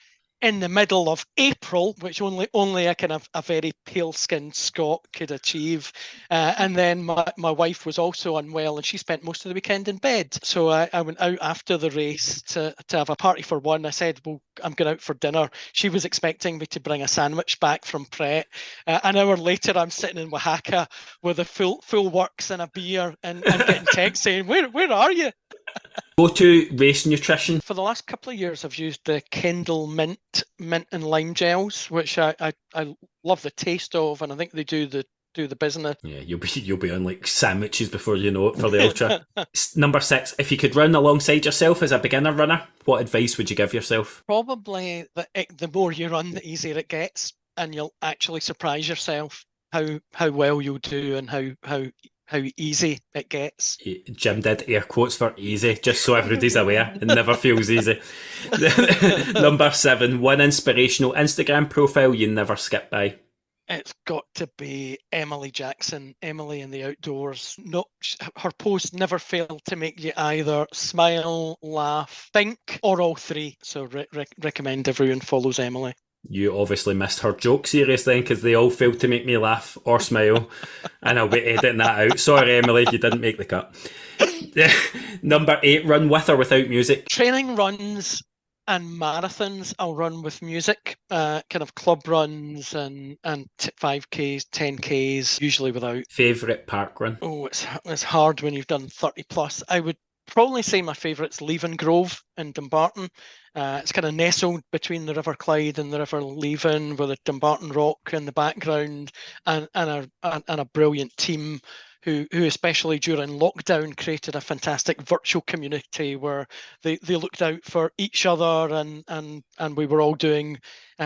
in the middle of April, which only a kind of a very pale-skinned Scot could achieve. And then my wife was also unwell, and she spent most of the weekend in bed. So I went out after the race to have a party for one. I said, well, I'm going out for dinner. She was expecting me to bring a sandwich back from Pret. An hour later, I'm sitting in Oaxaca with a full works and a beer and getting texts saying, where are you? Go to race nutrition. For the last couple of years, I've used the Kendall mint and lime gels, which I love the taste of, and I think they do the business. Yeah, you'll be on like sandwiches before you know it for the ultra. Number 6, if you could run alongside yourself as a beginner runner, what advice would you give yourself? Probably the more you run, the easier it gets, and you'll actually surprise yourself how well you'll do and how easy it gets. Jim did air quotes for easy, just so everybody's aware. It never feels easy. Number 7, one inspirational Instagram profile you never skip by. It's got to be Emily Jackson, Emily in the Outdoors. No, her posts never fail to make you either smile, laugh, think, or all three. So recommend everyone follows Emily. You obviously missed her joke series then, because they all failed to make me laugh or smile. And I'll be editing that out. Sorry, Emily, you didn't make the cut. Number 8, run with or without music. Training runs and marathons, I'll run with music. Kind of club runs and 5Ks, 10Ks, usually without. Favourite park run? Oh, it's hard when you've done 30 plus. I would probably say my favourite's Leven Grove in Dumbarton. It's kind of nestled between the River Clyde and the River Leven, with a Dumbarton Rock in the background, and a brilliant team who especially during lockdown created a fantastic virtual community where they looked out for each other, and we were all doing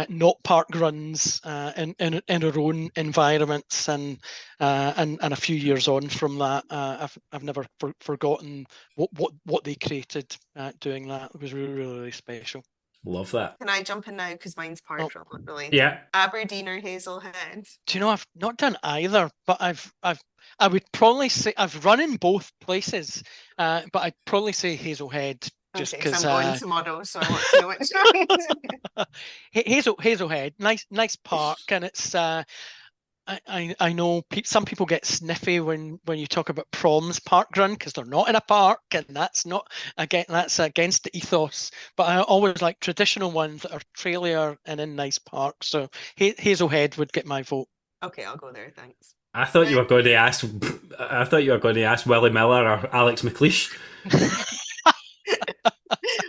not park runs in our own environments, and a few years on from that, I've never forgotten what they created doing that. It was really, really special. Love that. Can I jump in now, because mine's parkrun related? Yeah. Aberdeen or Hazelhead? Do you know, I've not done either, but I would probably say I've run in both places, but I'd probably say Hazelhead, just because I'm going tomorrow, so I want to know which one. Hazelhead, nice park, and it's I know some people get sniffy when you talk about Proms Parkrun, because they're not in a park, and that's against the ethos. But I always like traditional ones that are trailier and in nice parks. So Hazelhead would get my vote. Okay, I'll go there. Thanks. I thought you were going to ask Willie Miller or Alex McLeish.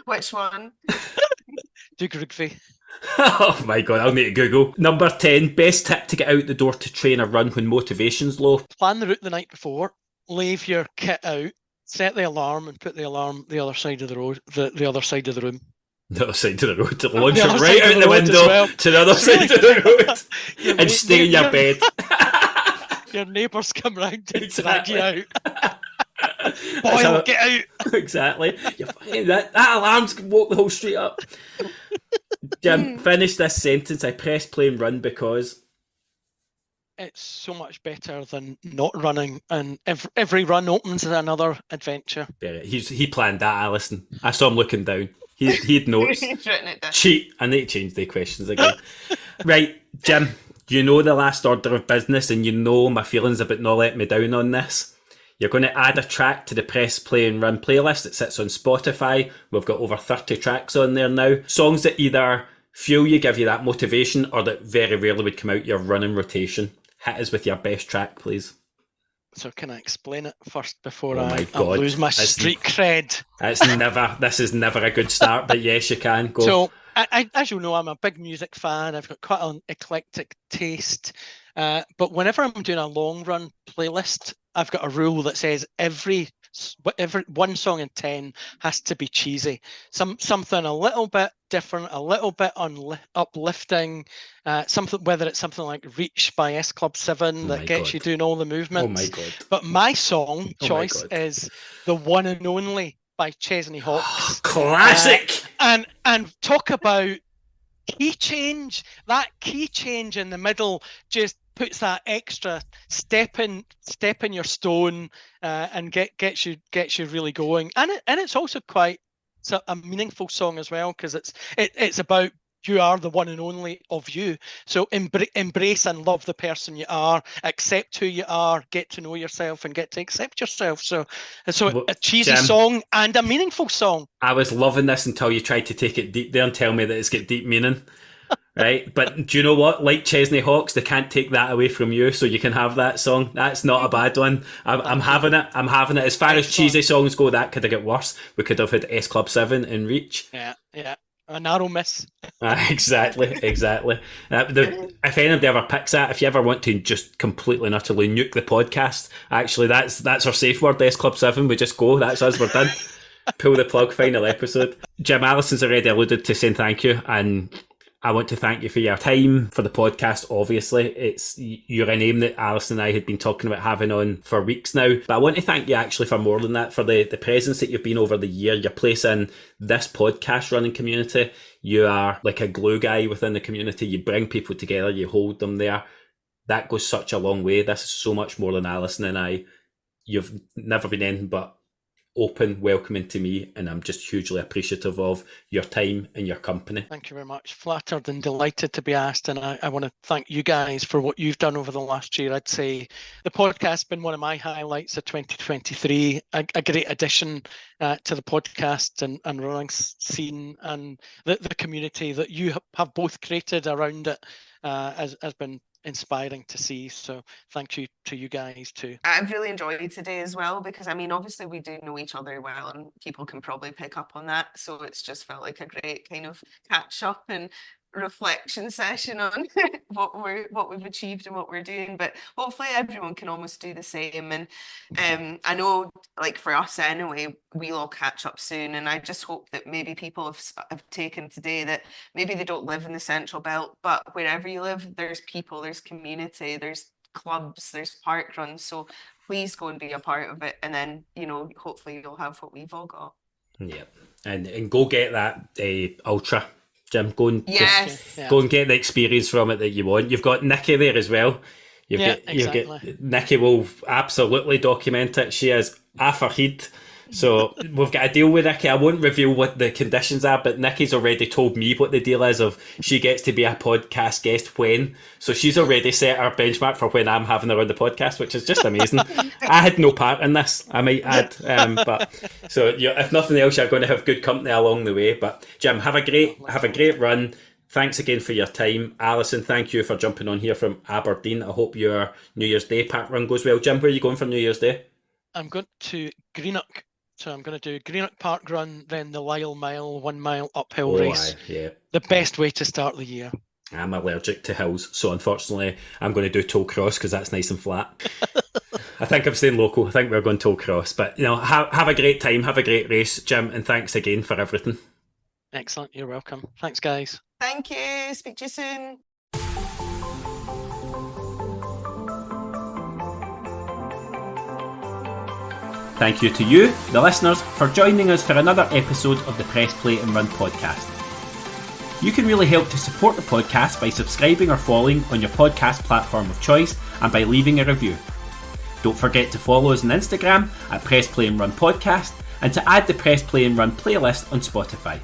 Which one? Do Grigby. Oh my god, I'll need to Google. Number 10, best tip to get out the door to train or run when motivation's low. Plan the route the night before, leave your kit out, set the alarm, and put the alarm the other side of the road, the other side of the room. The other side of the road, to launch it right out the window to the other side of the road and stay in your bed. Your neighbours come round to drag you out. Boyle, get out! Exactly. That alarm's woke the whole street up. Jim, finish this sentence. I press play and run because it's so much better than not running, and every run opens another adventure. He planned that, Alison. I saw him looking down. He had notes. He's written it down. Cheat. I need to change the questions again. Right, Jim, you know the last order of business, and you know my feelings about not letting me down on this. You're going to add a track to the Press Play and Run playlist that sits on Spotify. We've got over 30 tracks on there now. Songs that either fuel you, give you that motivation, or that very rarely would come out your running rotation. Hit us with your best track, please. So can I explain it first before I lose my street cred? This is never a good start, but yes, you can. Go. So, as you know, I'm a big music fan. I've got quite an eclectic taste. But whenever I'm doing a long run playlist, I've got a rule that says every one song in 10 has to be cheesy. Something a little bit different, a little bit uplifting. Whether it's something like "Reach" by S Club 7 that gets you doing all the movements. Oh my god! But my song choice is "The One and Only" by Chesney Hawkes. Classic. And talk about key change. That key change in the middle just puts that extra step in your stone, and gets you really going. And it's also quite a meaningful song as well, because it's about you are the one and only of you. So embrace and love the person you are, accept who you are, get to know yourself, and get to accept yourself. So a cheesy song and a meaningful song. I was loving this until you tried to take it deep there and tell me that it's got deep meaning. Right, but do you know what? Like Chesney Hawkes, they can't take that away from you, so you can have that song. That's not a bad one. I'm having it. I'm having it. As far as cheesy songs go, that could have got worse. We could have had S Club 7 in Reach. Yeah. A narrow miss. Exactly. If anybody ever picks that, if you ever want to just completely and utterly nuke the podcast, actually, that's our safe word, S Club 7. We just go. That's us. We're done. Pull the plug. Final episode. Jim, Alison's already alluded to saying thank you, and I want to thank you for your time for the podcast. Obviously, you're a name that Alison and I had been talking about having on for weeks now. But I want to thank you actually for more than that, for the presence that you've been over the year, your place in this podcast running community. You are like a glue guy within the community. You bring people together, you hold them there. That goes such a long way. This is so much more than Alison and I. You've never been anything but open, welcoming to me, and I'm just hugely appreciative of your time and your company. Thank you very much. Flattered and delighted to be asked, and I want to thank you guys for what you've done over the last year. I'd say the podcast's been one of my highlights of 2023, a great addition to the podcast and running scene, and the community that you have both created around it has been inspiring to see. So thank you to you guys too. I've really enjoyed today as well, because I mean, obviously we do know each other well and people can probably pick up on that, so it's just felt like a great kind of catch up and reflection session on what we've achieved and what we're doing. But hopefully everyone can almost do the same, and I know, like for us anyway, we'll all catch up soon, and I just hope that maybe people have taken today that maybe they don't live in the Central Belt, but wherever you live, there's people, there's community, there's clubs, there's park runs, so please go and be a part of it, and then, you know, hopefully you'll have what we've all got. Yeah, and go get that ultra, Jim. Go and go and get the experience from it that you want. You've got Nikki there as well. Nikki will absolutely document it. She is off her head. So we've got to deal with Nikki. I won't reveal what the conditions are, but Nikki's already told me what the deal is of she gets to be a podcast guest when. So she's already set our benchmark for when I'm having her on the podcast, which is just amazing. I had no part in this, I might add. But so if nothing else, you're going to have good company along the way. But Jim, have a great run. Thanks again for your time. Alison, thank you for jumping on here from Aberdeen. I hope your New Year's Day park run goes well. Jim, where are you going for New Year's Day? I'm going to Greenock. So I'm going to do Greenock Park Run, then the Lyle Mile, 1 mile uphill race. Yeah. The best way to start the year. I'm allergic to hills, so unfortunately I'm going to do Toll Cross because that's nice and flat. I think I'm staying local. I think we're going Toll Cross. But, you know, have a great time, have a great race, Jim, and thanks again for everything. Excellent. You're welcome. Thanks, guys. Thank you. Speak to you soon. Thank you to you, the listeners, for joining us for another episode of the Press Play and Run podcast. You can really help to support the podcast by subscribing or following on your podcast platform of choice and by leaving a review. Don't forget to follow us on Instagram at Press Play and Run podcast and to add the Press Play and Run playlist on Spotify.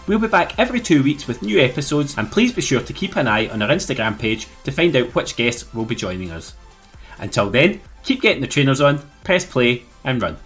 We'll be back every 2 weeks with new episodes, and please be sure to keep an eye on our Instagram page to find out which guests will be joining us. Until then, keep getting the trainers on, press play and run.